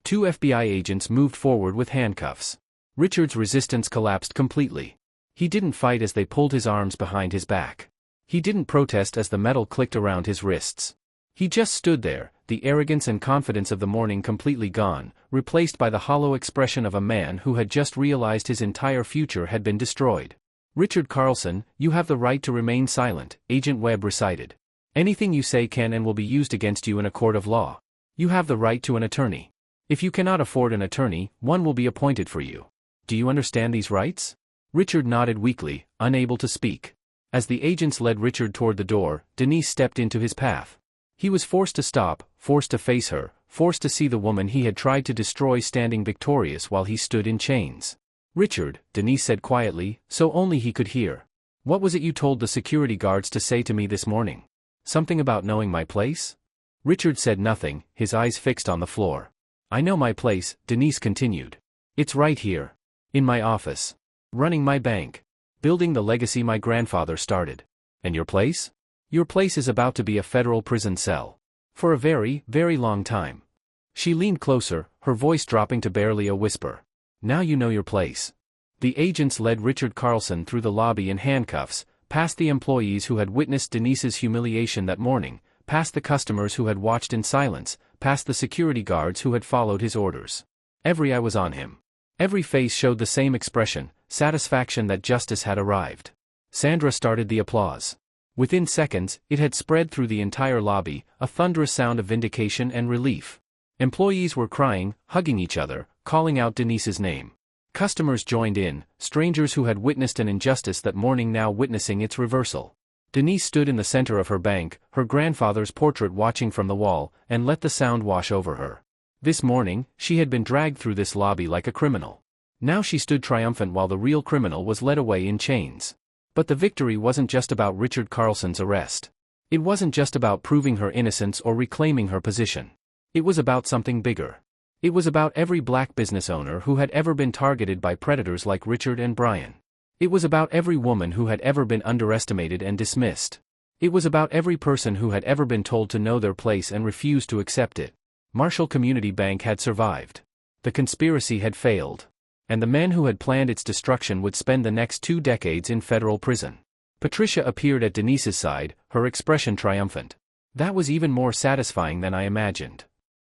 2 FBI agents moved forward with handcuffs. Richard's resistance collapsed completely. He didn't fight as they pulled his arms behind his back. He didn't protest as the metal clicked around his wrists. He just stood there, the arrogance and confidence of the morning completely gone, replaced by the hollow expression of a man who had just realized his entire future had been destroyed. "Richard Carlson, you have the right to remain silent," Agent Webb recited. "Anything you say can and will be used against you in a court of law. You have the right to an attorney. If you cannot afford an attorney, one will be appointed for you. Do you understand these rights? Richard nodded weakly, unable to speak. As the agents led Richard toward the door, Denise stepped into his path. He was forced to stop, forced to face her, forced to see the woman he had tried to destroy standing victorious while he stood in chains. "Richard," Denise said quietly, so only he could hear. "What was it you told the security guards to say to me this morning? Something about knowing my place?" Richard said nothing, his eyes fixed on the floor. "I know my place," Denise continued. "It's right here. In my office. Running my bank. Building the legacy my grandfather started. And your place? Your place is about to be a federal prison cell. For a very, very long time." She leaned closer, her voice dropping to barely a whisper. "Now you know your place." The agents led Richard Carlson through the lobby in handcuffs, past the employees who had witnessed Denise's humiliation that morning, past the customers who had watched in silence, past the security guards who had followed his orders. Every eye was on him. Every face showed the same expression, satisfaction that justice had arrived. Sandra started the applause. Within seconds, it had spread through the entire lobby, a thunderous sound of vindication and relief. Employees were crying, hugging each other, calling out Denise's name. Customers joined in, strangers who had witnessed an injustice that morning now witnessing its reversal. Denise stood in the center of her bank, her grandfather's portrait watching from the wall, and let the sound wash over her. This morning, she had been dragged through this lobby like a criminal. Now she stood triumphant while the real criminal was led away in chains. But the victory wasn't just about Richard Carlson's arrest. It wasn't just about proving her innocence or reclaiming her position. It was about something bigger. It was about every black business owner who had ever been targeted by predators like Richard and Brian. It was about every woman who had ever been underestimated and dismissed. It was about every person who had ever been told to know their place and refused to accept it. Marshall Community Bank had survived. The conspiracy had failed. And the men who had planned its destruction would spend the next 2 decades in federal prison. Patricia appeared at Denise's side, her expression triumphant. "That was even more satisfying than I imagined."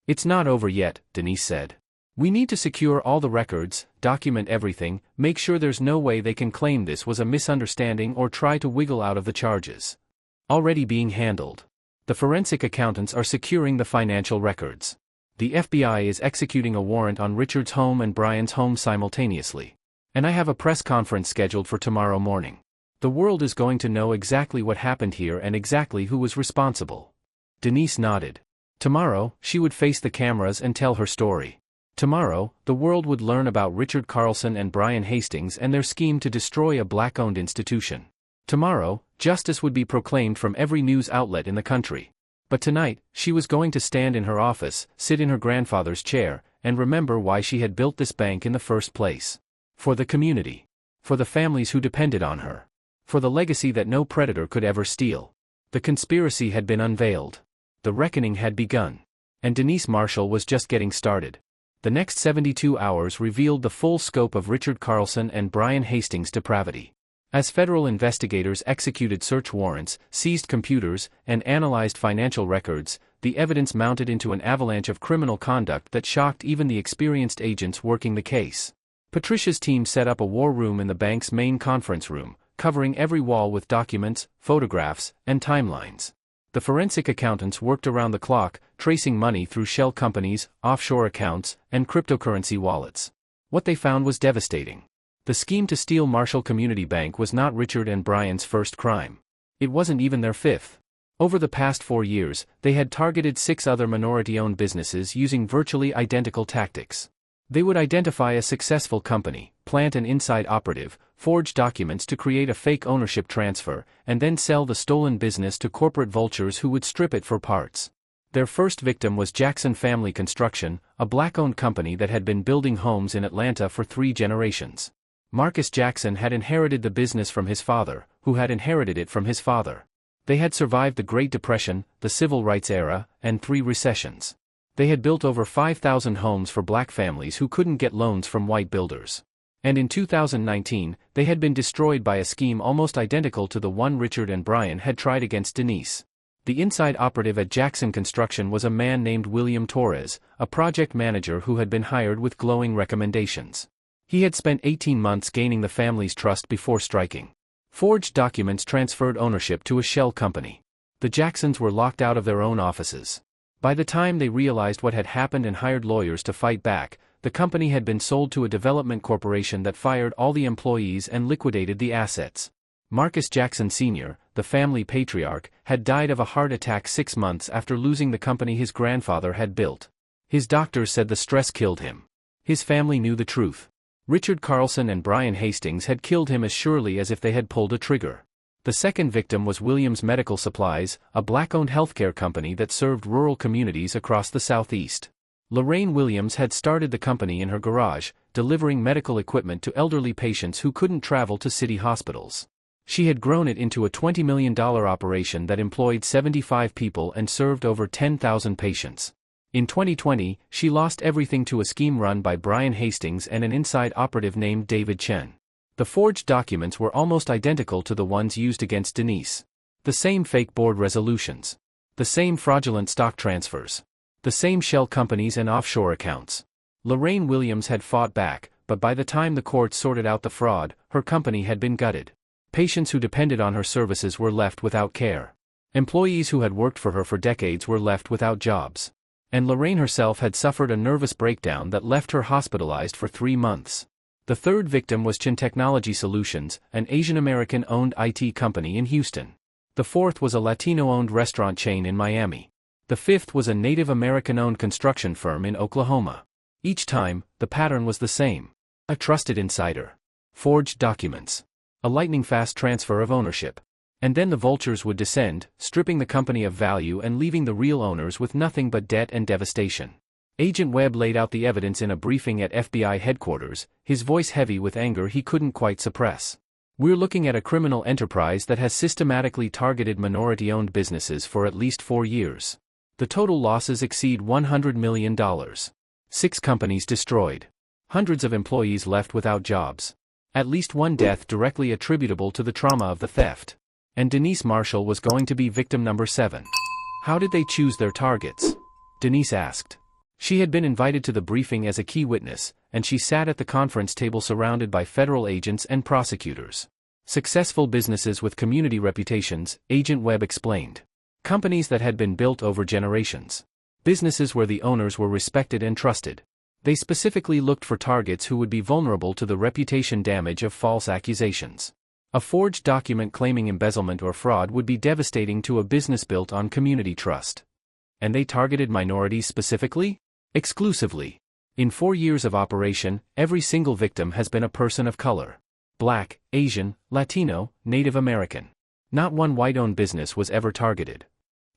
"It's not over yet," Denise said. "We need to secure all the records, document everything, make sure there's no way they can claim this was a misunderstanding or try to wiggle out of the charges. Already being handled. The forensic accountants are securing the financial records. The FBI is executing a warrant on Richard's home and Brian's home simultaneously. And I have a press conference scheduled for tomorrow morning. The world is going to know exactly what happened here and exactly who was responsible." Denise nodded. Tomorrow, she would face the cameras and tell her story. Tomorrow, the world would learn about Richard Carlson and Brian Hastings and their scheme to destroy a black-owned institution. Tomorrow, justice would be proclaimed from every news outlet in the country. But tonight, she was going to stand in her office, sit in her grandfather's chair, and remember why she had built this bank in the first place. For the community. For the families who depended on her. For the legacy that no predator could ever steal. The conspiracy had been unveiled. The reckoning had begun. And Denise Marshall was just getting started. The next 72 hours revealed the full scope of Richard Carlson and Brian Hastings' depravity. As federal investigators executed search warrants, seized computers, and analyzed financial records, the evidence mounted into an avalanche of criminal conduct that shocked even the experienced agents working the case. Patricia's team set up a war room in the bank's main conference room, covering every wall with documents, photographs, and timelines. The forensic accountants worked around the clock, tracing money through shell companies, offshore accounts, and cryptocurrency wallets. What they found was devastating. The scheme to steal Marshall Community Bank was not Richard and Brian's first crime. It wasn't even their fifth. Over the past 4 years, they had targeted 6 other minority-owned businesses using virtually identical tactics. They would identify a successful company, plant an inside operative, forge documents to create a fake ownership transfer, and then sell the stolen business to corporate vultures who would strip it for parts. Their first victim was Jackson Family Construction, a black-owned company that had been building homes in Atlanta for 3 generations. Marcus Jackson had inherited the business from his father, who had inherited it from his father. They had survived the Great Depression, the Civil Rights era, and 3 recessions. They had built over 5,000 homes for black families who couldn't get loans from white builders. And in 2019, they had been destroyed by a scheme almost identical to the one Richard and Brian had tried against Denise. The inside operative at Jackson Construction was a man named William Torres, a project manager who had been hired with glowing recommendations. He had spent 18 months gaining the family's trust before striking. Forged documents transferred ownership to a shell company. The Jacksons were locked out of their own offices. By the time they realized what had happened and hired lawyers to fight back, the company had been sold to a development corporation that fired all the employees and liquidated the assets. Marcus Jackson Sr., the family patriarch, had died of a heart attack 6 months after losing the company his grandfather had built. His doctors said the stress killed him. His family knew the truth. Richard Carlson and Brian Hastings had killed him as surely as if they had pulled a trigger. The second victim was Williams Medical Supplies, a black-owned healthcare company that served rural communities across the Southeast. Lorraine Williams had started the company in her garage, delivering medical equipment to elderly patients who couldn't travel to city hospitals. She had grown it into a $20 million operation that employed 75 people and served over 10,000 patients. In 2020, she lost everything to a scheme run by Brian Hastings and an inside operative named David Chen. The forged documents were almost identical to the ones used against Denise. The same fake board resolutions. The same fraudulent stock transfers. The same shell companies and offshore accounts. Lorraine Williams had fought back, but by the time the courts sorted out the fraud, her company had been gutted. Patients who depended on her services were left without care. Employees who had worked for her for decades were left without jobs. And Lorraine herself had suffered a nervous breakdown that left her hospitalized for 3 months. The third victim was Chen Technology Solutions, an Asian-American-owned IT company in Houston. The fourth was a Latino-owned restaurant chain in Miami. The fifth was a Native American-owned construction firm in Oklahoma. Each time, the pattern was the same. A trusted insider. Forged documents. A lightning-fast transfer of ownership. And then the vultures would descend, stripping the company of value and leaving the real owners with nothing but debt and devastation. Agent Webb laid out the evidence in a briefing at FBI headquarters, his voice heavy with anger he couldn't quite suppress. "We're looking at a criminal enterprise that has systematically targeted minority-owned businesses for at least 4 years. The total losses exceed $100 million. 6 companies destroyed. Hundreds of employees left without jobs. At least 1 death directly attributable to the trauma of the theft. And Denise Marshall was going to be victim number 7. How did they choose their targets?" Denise asked. She had been invited to the briefing as a key witness, and she sat at the conference table surrounded by federal agents and prosecutors. Successful businesses with community reputations, Agent Webb explained. Companies that had been built over generations. Businesses where the owners were respected and trusted. They specifically looked for targets who would be vulnerable to the reputation damage of false accusations. A forged document claiming embezzlement or fraud would be devastating to a business built on community trust. And they targeted minorities specifically? Exclusively. In 4 years of operation, every single victim has been a person of color. Black, Asian, Latino, Native American. Not one white-owned business was ever targeted.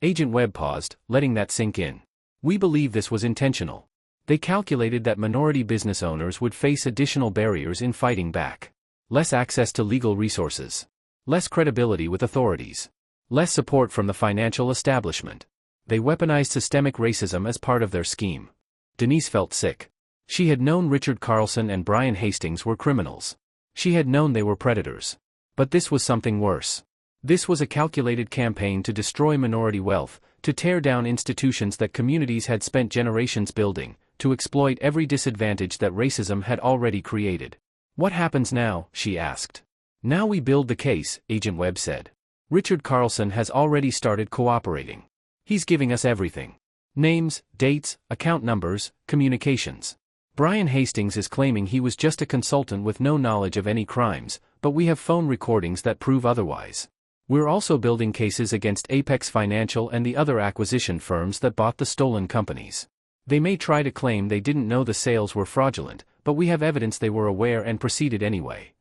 Agent Webb paused, letting that sink in. "We believe this was intentional. They calculated that minority business owners would face additional barriers in fighting back. Less access to legal resources. Less credibility with authorities. Less support from the financial establishment. They weaponized systemic racism as part of their scheme." Denise felt sick. She had known Richard Carlson and Brian Hastings were criminals. She had known they were predators. But this was something worse. This was a calculated campaign to destroy minority wealth, to tear down institutions that communities had spent generations building, to exploit every disadvantage that racism had already created. "What happens now?" she asked. "Now we build the case," Agent Webb said. "Richard Carlson has already started cooperating. He's giving us everything. Names, dates, account numbers, communications. Brian Hastings is claiming he was just a consultant with no knowledge of any crimes, but we have phone recordings that prove otherwise. We're also building cases against Apex Financial and the other acquisition firms that bought the stolen companies. They may try to claim they didn't know the sales were fraudulent, but we have evidence they were aware and proceeded anyway.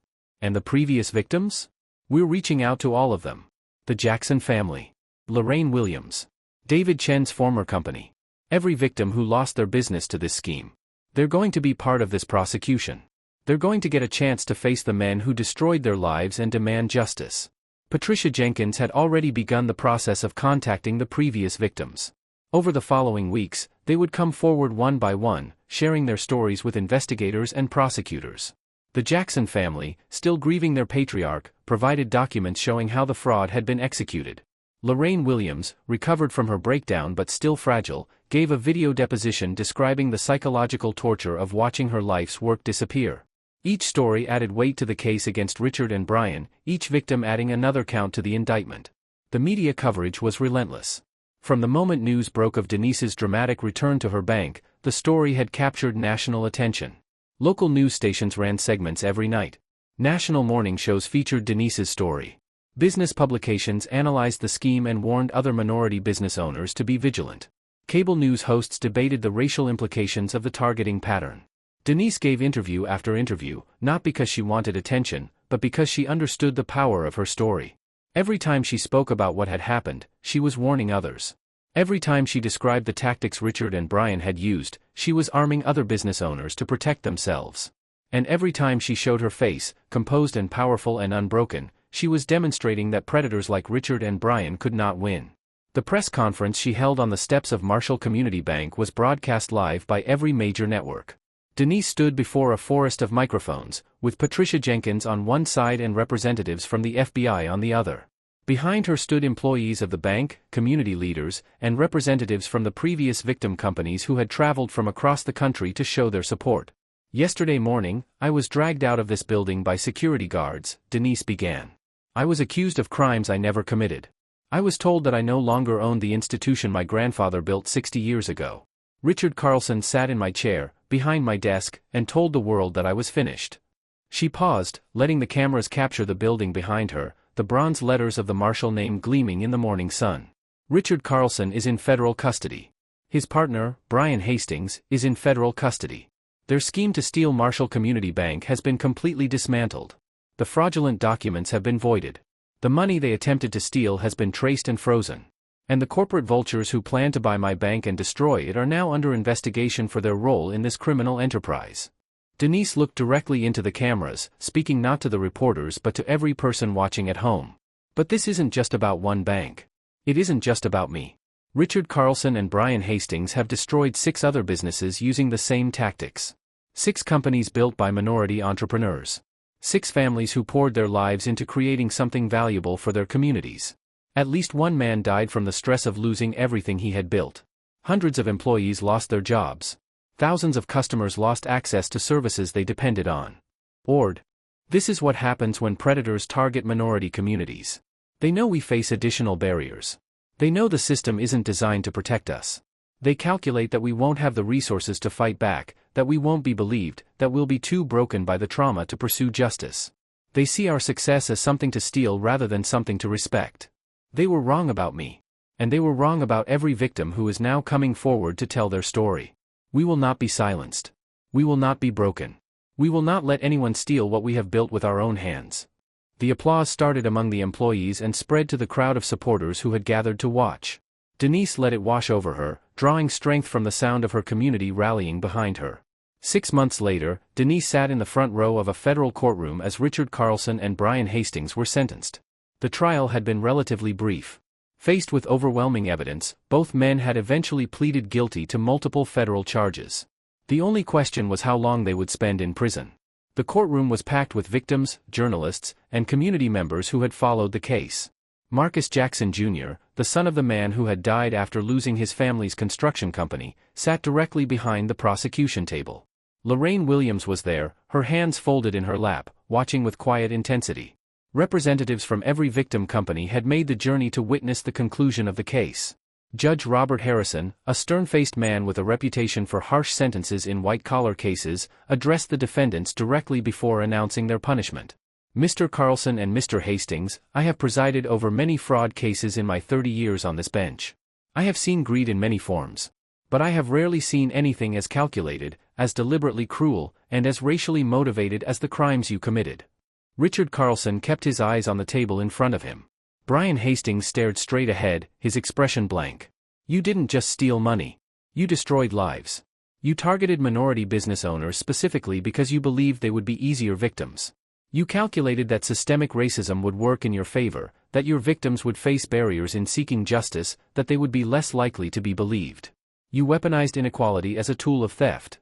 And the previous victims? We're reaching out to all of them. The Jackson family. Lorraine Williams. David Chen's former company. Every victim who lost their business to this scheme. They're going to be part of this prosecution. They're going to get a chance to face the men who destroyed their lives and demand justice." Patricia Jenkins had already begun the process of contacting the previous victims. Over the following weeks, they would come forward one by one, sharing their stories with investigators and prosecutors. The Jackson family, still grieving their patriarch, provided documents showing how the fraud had been executed. Lorraine Williams, recovered from her breakdown but still fragile, gave a video deposition describing the psychological torture of watching her life's work disappear. Each story added weight to the case against Richard and Brian, each victim adding another count to the indictment. The media coverage was relentless. From the moment news broke of Denise's dramatic return to her bank, the story had captured national attention. Local news stations ran segments every night. National morning shows featured Denise's story. Business publications analyzed the scheme and warned other minority business owners to be vigilant. Cable news hosts debated the racial implications of the targeting pattern. Denise gave interview after interview, not because she wanted attention, but because she understood the power of her story. Every time she spoke about what had happened, she was warning others. Every time she described the tactics Richard and Brian had used, she was arming other business owners to protect themselves. And every time she showed her face, composed and powerful and unbroken, she was demonstrating that predators like Richard and Brian could not win. The press conference she held on the steps of Marshall Community Bank was broadcast live by every major network. Denise stood before a forest of microphones, with Patricia Jenkins on one side and representatives from the FBI on the other. Behind her stood employees of the bank, community leaders, and representatives from the previous victim companies who had traveled from across the country to show their support. "Yesterday morning, I was dragged out of this building by security guards," Denise began. "I was accused of crimes I never committed. I was told that I no longer owned the institution my grandfather built 60 years ago. Richard Carlson sat in my chair, behind my desk, and told the world that I was finished." She paused, letting the cameras capture the building behind her, the bronze letters of the Marshall name gleaming in the morning sun. Richard Carlson is in federal custody. His partner, Brian Hastings, is in federal custody. Their scheme to steal Marshall Community Bank has been completely dismantled. The fraudulent documents have been voided. The money they attempted to steal has been traced and frozen. And the corporate vultures who plan to buy my bank and destroy it are now under investigation for their role in this criminal enterprise. Denise looked directly into the cameras, speaking not to the reporters but to every person watching at home. "But this isn't just about one bank. It isn't just about me. Richard Carlson and Brian Hastings have destroyed 6 other businesses using the same tactics. 6 companies built by minority entrepreneurs. 6 families who poured their lives into creating something valuable for their communities. At least one man died from the stress of losing everything he had built. Hundreds of employees lost their jobs. Thousands of customers lost access to services they depended on. This is what happens when predators target minority communities. They know we face additional barriers. They know the system isn't designed to protect us. They calculate that we won't have the resources to fight back, that we won't be believed, that we'll be too broken by the trauma to pursue justice. They see our success as something to steal rather than something to respect. They were wrong about me. And they were wrong about every victim who is now coming forward to tell their story. We will not be silenced. We will not be broken. We will not let anyone steal what we have built with our own hands." The applause started among the employees and spread to the crowd of supporters who had gathered to watch. Denise let it wash over her, drawing strength from the sound of her community rallying behind her. 6 months later, Denise sat in the front row of a federal courtroom as Richard Carlson and Brian Hastings were sentenced. The trial had been relatively brief. Faced with overwhelming evidence, both men had eventually pleaded guilty to multiple federal charges. The only question was how long they would spend in prison. The courtroom was packed with victims, journalists, and community members who had followed the case. Marcus Jackson Jr., the son of the man who had died after losing his family's construction company, sat directly behind the prosecution table. Lorraine Williams was there, her hands folded in her lap, watching with quiet intensity. Representatives from every victim company had made the journey to witness the conclusion of the case. Judge Robert Harrison, a stern-faced man with a reputation for harsh sentences in white-collar cases, addressed the defendants directly before announcing their punishment. "Mr. Carlson and Mr. Hastings, I have presided over many fraud cases in my 30 years on this bench. I have seen greed in many forms. But I have rarely seen anything as calculated, as deliberately cruel, and as racially motivated as the crimes you committed." Richard Carlson kept his eyes on the table in front of him. Brian Hastings stared straight ahead, his expression blank. "You didn't just steal money. You destroyed lives. You targeted minority business owners specifically because you believed they would be easier victims. You calculated that systemic racism would work in your favor, that your victims would face barriers in seeking justice, that they would be less likely to be believed. You weaponized inequality as a tool of theft.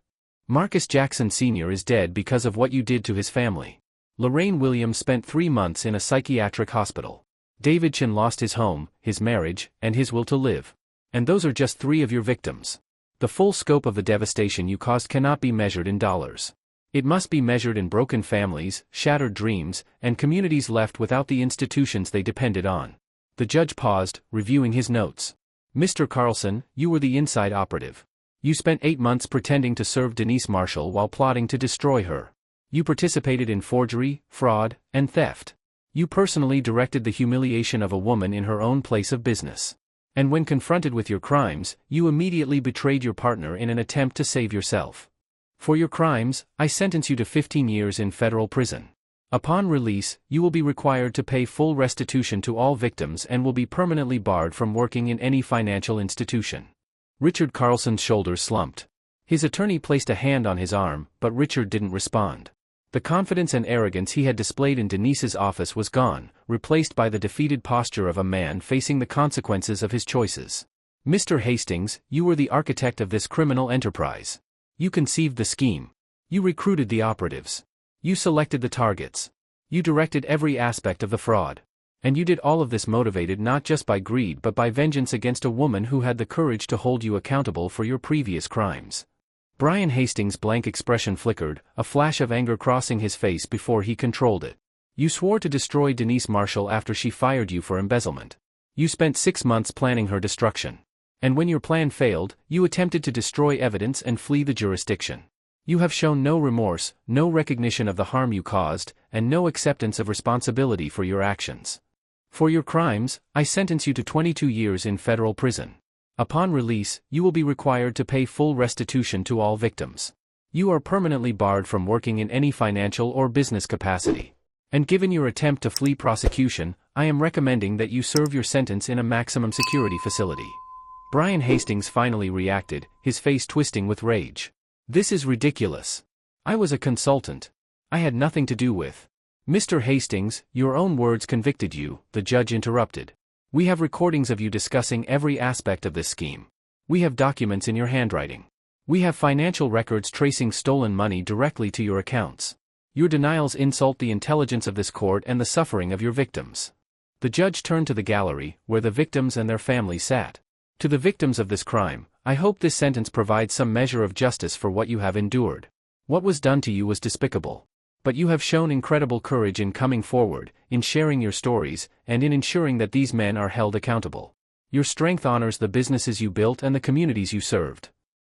Marcus Jackson Sr. is dead because of what you did to his family. Lorraine Williams spent 3 months in a psychiatric hospital. David Chin lost his home, his marriage, and his will to live. And those are just 3 of your victims. The full scope of the devastation you caused cannot be measured in dollars. It must be measured in broken families, shattered dreams, and communities left without the institutions they depended on." The judge paused, reviewing his notes. Mr. Carlson, you were the inside operative. You spent 8 months pretending to serve Denise Marshall while plotting to destroy her. You participated in forgery, fraud, and theft. You personally directed the humiliation of a woman in her own place of business. And when confronted with your crimes, you immediately betrayed your partner in an attempt to save yourself. For your crimes, I sentence you to 15 years in federal prison. Upon release, you will be required to pay full restitution to all victims and will be permanently barred from working in any financial institution. Richard Carlson's shoulders slumped. His attorney placed a hand on his arm, but Richard didn't respond. The confidence and arrogance he had displayed in Denise's office was gone, replaced by the defeated posture of a man facing the consequences of his choices. Mr. Hastings, you were the architect of this criminal enterprise. You conceived the scheme. You recruited the operatives. You selected the targets. You directed every aspect of the fraud. And you did all of this motivated not just by greed but by vengeance against a woman who had the courage to hold you accountable for your previous crimes. Brian Hastings' blank expression flickered, a flash of anger crossing his face before he controlled it. You swore to destroy Denise Marshall after she fired you for embezzlement. You spent 6 months planning her destruction. And when your plan failed, you attempted to destroy evidence and flee the jurisdiction. You have shown no remorse, no recognition of the harm you caused, and no acceptance of responsibility for your actions. For your crimes, I sentence you to 22 years in federal prison. Upon release, you will be required to pay full restitution to all victims. You are permanently barred from working in any financial or business capacity. And given your attempt to flee prosecution, I am recommending that you serve your sentence in a maximum security facility. Brian Hastings finally reacted, his face twisting with rage. This is ridiculous. I was a consultant. I had nothing to do with. Mr. Hastings, your own words convicted you, the judge interrupted. We have recordings of you discussing every aspect of this scheme. We have documents in your handwriting. We have financial records tracing stolen money directly to your accounts. Your denials insult the intelligence of this court and the suffering of your victims. The judge turned to the gallery, where the victims and their families sat. To the victims of this crime, I hope this sentence provides some measure of justice for what you have endured. What was done to you was despicable. But you have shown incredible courage in coming forward, in sharing your stories, and in ensuring that these men are held accountable. Your strength honors the businesses you built and the communities you served.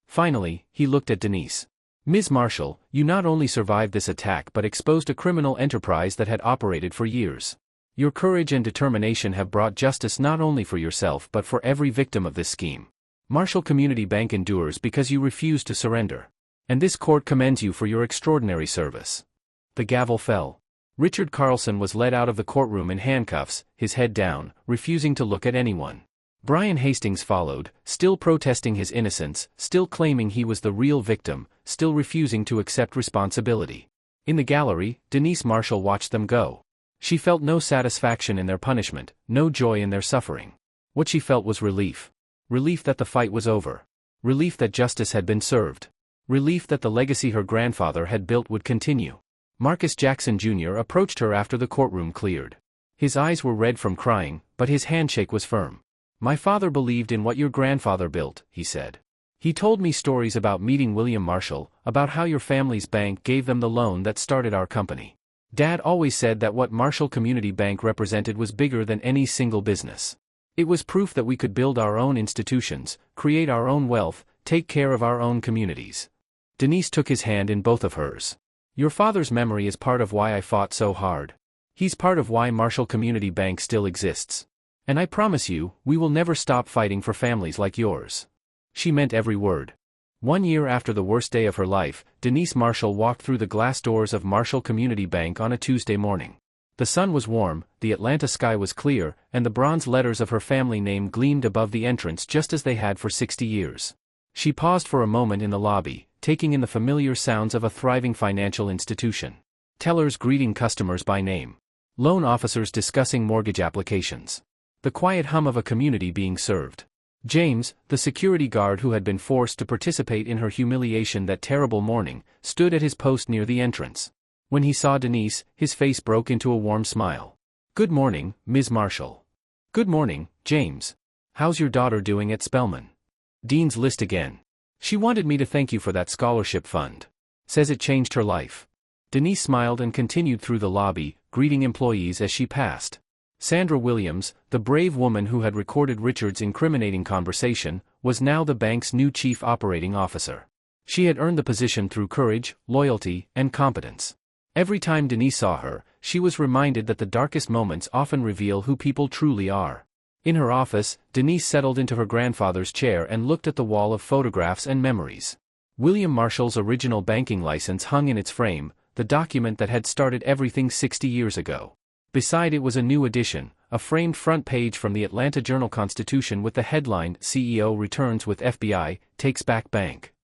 Finally, he looked at Denise. Ms. Marshall, you not only survived this attack but exposed a criminal enterprise that had operated for years. Your courage and determination have brought justice not only for yourself but for every victim of this scheme. Marshall Community Bank endures because you refused to surrender. And this court commends you for your extraordinary service. The gavel fell. Richard Carlson was led out of the courtroom in handcuffs, his head down, refusing to look at anyone. Brian Hastings followed, still protesting his innocence, still claiming he was the real victim, still refusing to accept responsibility. In the gallery, Denise Marshall watched them go. She felt no satisfaction in their punishment, no joy in their suffering. What she felt was relief. Relief that the fight was over. Relief that justice had been served. Relief that the legacy her grandfather had built would continue. Marcus Jackson Jr. approached her after the courtroom cleared. His eyes were red from crying, but his handshake was firm. My father believed in what your grandfather built, he said. He told me stories about meeting William Marshall, about how your family's bank gave them the loan that started our company. Dad always said that what Marshall Community Bank represented was bigger than any single business. It was proof that we could build our own institutions, create our own wealth, take care of our own communities. Denise took his hand in both of hers. Your father's memory is part of why I fought so hard. He's part of why Marshall Community Bank still exists. And I promise you, we will never stop fighting for families like yours. She meant every word. 1 year after the worst day of her life, Denise Marshall walked through the glass doors of Marshall Community Bank on a Tuesday morning. The sun was warm, the Atlanta sky was clear, and the bronze letters of her family name gleamed above the entrance just as they had for 60 years. She paused for a moment in the lobby, taking in the familiar sounds of a thriving financial institution. Tellers greeting customers by name. Loan officers discussing mortgage applications. The quiet hum of a community being served. James, the security guard who had been forced to participate in her humiliation that terrible morning, stood at his post near the entrance. When he saw Denise, his face broke into a warm smile. Good morning, Ms. Marshall. Good morning, James. How's your daughter doing at Spelman? Dean's List again. She wanted me to thank you for that scholarship fund. Says it changed her life. Denise smiled and continued through the lobby, greeting employees as she passed. Sandra Williams, the brave woman who had recorded Richard's incriminating conversation, was now the bank's new chief operating officer. She had earned the position through courage, loyalty, and competence. Every time Denise saw her, she was reminded that the darkest moments often reveal who people truly are. In her office, Denise settled into her grandfather's chair and looked at the wall of photographs and memories. William Marshall's original banking license hung in its frame, the document that had started everything 60 years ago. Beside it was a new edition, a framed front page from the Atlanta Journal-Constitution with the headline, CEO Returns with FBI, Takes Back Bank.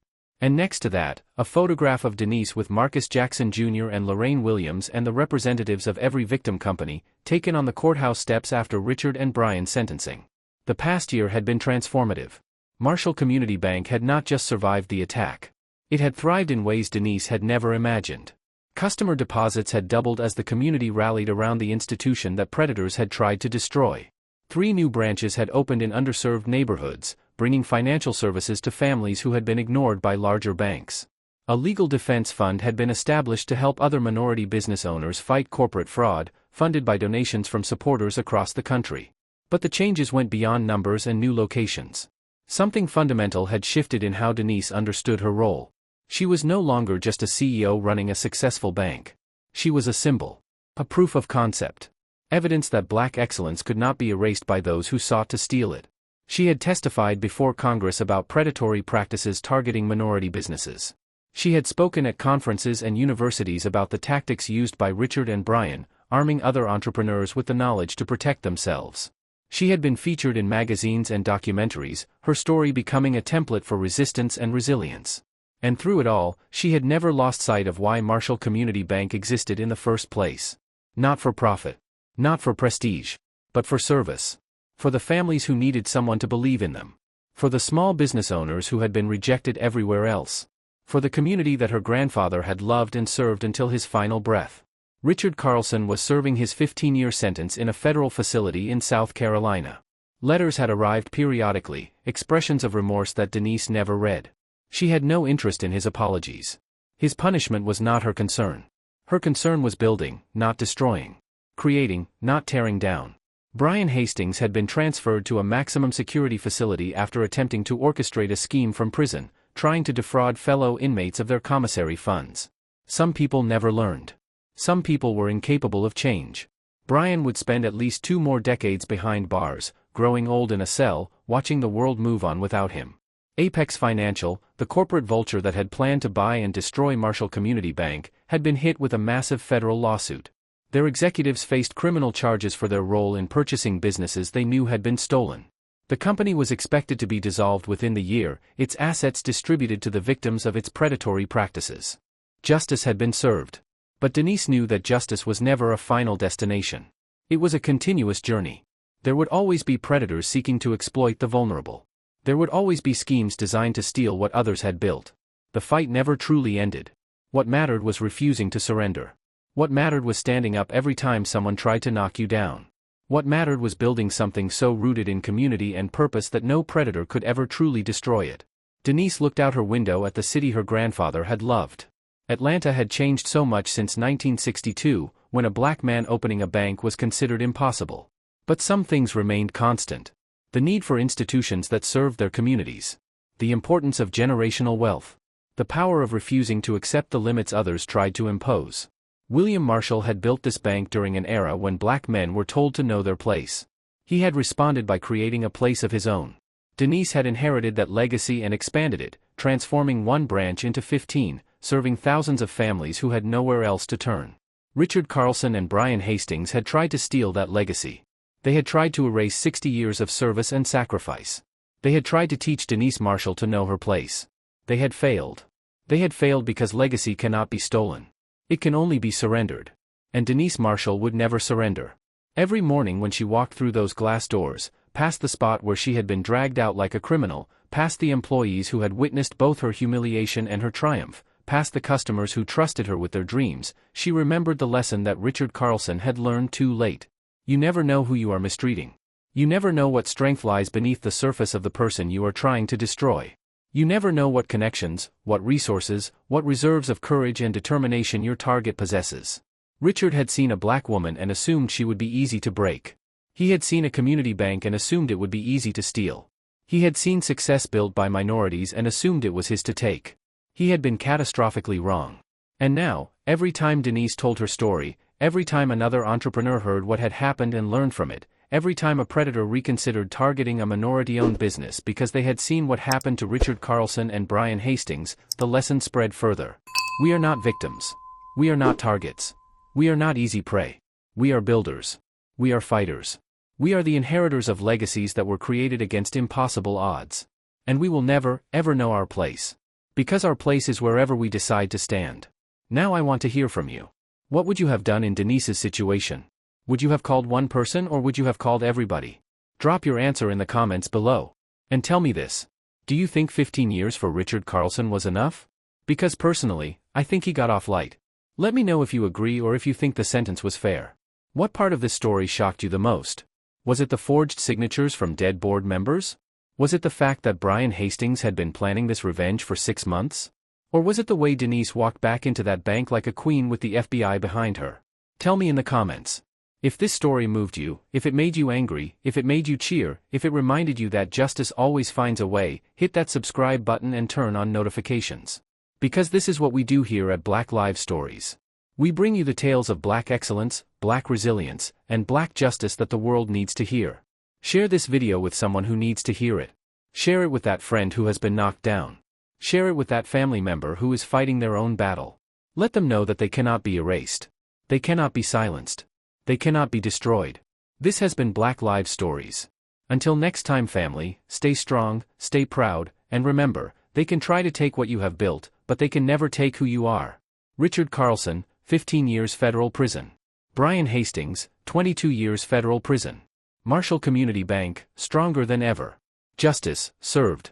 And next to that, a photograph of Denise with Marcus Jackson Jr. and Lorraine Williams and the representatives of every victim company, taken on the courthouse steps after Richard and Brian's sentencing. The past year had been transformative. Marshall Community Bank had not just survived the attack. It had thrived in ways Denise had never imagined. Customer deposits had doubled as the community rallied around the institution that predators had tried to destroy. 3 new branches had opened in underserved neighborhoods, bringing financial services to families who had been ignored by larger banks. A legal defense fund had been established to help other minority business owners fight corporate fraud, funded by donations from supporters across the country. But the changes went beyond numbers and new locations. Something fundamental had shifted in how Denise understood her role. She was no longer just a CEO running a successful bank. She was a symbol. A proof of concept. Evidence that black excellence could not be erased by those who sought to steal it. She had testified before Congress about predatory practices targeting minority businesses. She had spoken at conferences and universities about the tactics used by Richard and Brian, arming other entrepreneurs with the knowledge to protect themselves. She had been featured in magazines and documentaries, her story becoming a template for resistance and resilience. And through it all, she had never lost sight of why Marshall Community Bank existed in the first place. Not for profit. Not for prestige. But for service. For the families who needed someone to believe in them. For the small business owners who had been rejected everywhere else. For the community that her grandfather had loved and served until his final breath. Richard Carlson was serving his 15-year sentence in a federal facility in South Carolina. Letters had arrived periodically, expressions of remorse that Denise never read. She had no interest in his apologies. His punishment was not her concern. Her concern was building, not destroying. Creating, not tearing down. Brian Hastings had been transferred to a maximum security facility after attempting to orchestrate a scheme from prison, trying to defraud fellow inmates of their commissary funds. Some people never learned. Some people were incapable of change. Brian would spend at least 2 more decades behind bars, growing old in a cell, watching the world move on without him. Apex Financial, the corporate vulture that had planned to buy and destroy Marshall Community Bank, had been hit with a massive federal lawsuit. Their executives faced criminal charges for their role in purchasing businesses they knew had been stolen. The company was expected to be dissolved within the year, its assets distributed to the victims of its predatory practices. Justice had been served. But Denise knew that justice was never a final destination. It was a continuous journey. There would always be predators seeking to exploit the vulnerable. There would always be schemes designed to steal what others had built. The fight never truly ended. What mattered was refusing to surrender. What mattered was standing up every time someone tried to knock you down. What mattered was building something so rooted in community and purpose that no predator could ever truly destroy it. Denise looked out her window at the city her grandfather had loved. Atlanta had changed so much since 1962, when a black man opening a bank was considered impossible. But some things remained constant. The need for institutions that served their communities. The importance of generational wealth. The power of refusing to accept the limits others tried to impose. William Marshall had built this bank during an era when black men were told to know their place. He had responded by creating a place of his own. Denise had inherited that legacy and expanded it, transforming one branch into 15, serving thousands of families who had nowhere else to turn. Richard Carlson and Brian Hastings had tried to steal that legacy. They had tried to erase 60 years of service and sacrifice. They had tried to teach Denise Marshall to know her place. They had failed. They had failed because legacy cannot be stolen. It can only be surrendered. And Denise Marshall would never surrender. Every morning when she walked through those glass doors, past the spot where she had been dragged out like a criminal, past the employees who had witnessed both her humiliation and her triumph, past the customers who trusted her with their dreams, she remembered the lesson that Richard Carlson had learned too late. You never know who you are mistreating. You never know what strength lies beneath the surface of the person you are trying to destroy. You never know what connections, what resources, what reserves of courage and determination your target possesses. Richard had seen a black woman and assumed she would be easy to break. He had seen a community bank and assumed it would be easy to steal. He had seen success built by minorities and assumed it was his to take. He had been catastrophically wrong. And now, every time Denise told her story, every time another entrepreneur heard what had happened and learned from it, every time a predator reconsidered targeting a minority-owned business because they had seen what happened to Richard Carlson and Brian Hastings, the lesson spread further. We are not victims. We are not targets. We are not easy prey. We are builders. We are fighters. We are the inheritors of legacies that were created against impossible odds. And we will never, ever know our place. Because our place is wherever we decide to stand. Now I want to hear from you. What would you have done in Denise's situation? Would you have called one person or would you have called everybody? Drop your answer in the comments below. And tell me this. Do you think 15 years for Richard Carlson was enough? Because personally, I think he got off light. Let me know if you agree or if you think the sentence was fair. What part of this story shocked you the most? Was it the forged signatures from dead board members? Was it the fact that Brian Hastings had been planning this revenge for 6 months? Or was it the way Denise walked back into that bank like a queen with the FBI behind her? Tell me in the comments. If this story moved you, if it made you angry, if it made you cheer, if it reminded you that justice always finds a way, hit that subscribe button and turn on notifications. Because this is what we do here at Black Lives Stories. We bring you the tales of Black excellence, Black resilience, and Black justice that the world needs to hear. Share this video with someone who needs to hear it. Share it with that friend who has been knocked down. Share it with that family member who is fighting their own battle. Let them know that they cannot be erased. They cannot be silenced. They cannot be destroyed. This has been Black Lives Stories. Until next time, family, stay strong, stay proud, and remember, they can try to take what you have built, but they can never take who you are. Richard Carlson, 15 years federal prison. Brian Hastings, 22 years federal prison. Marshall Community Bank, stronger than ever. Justice served.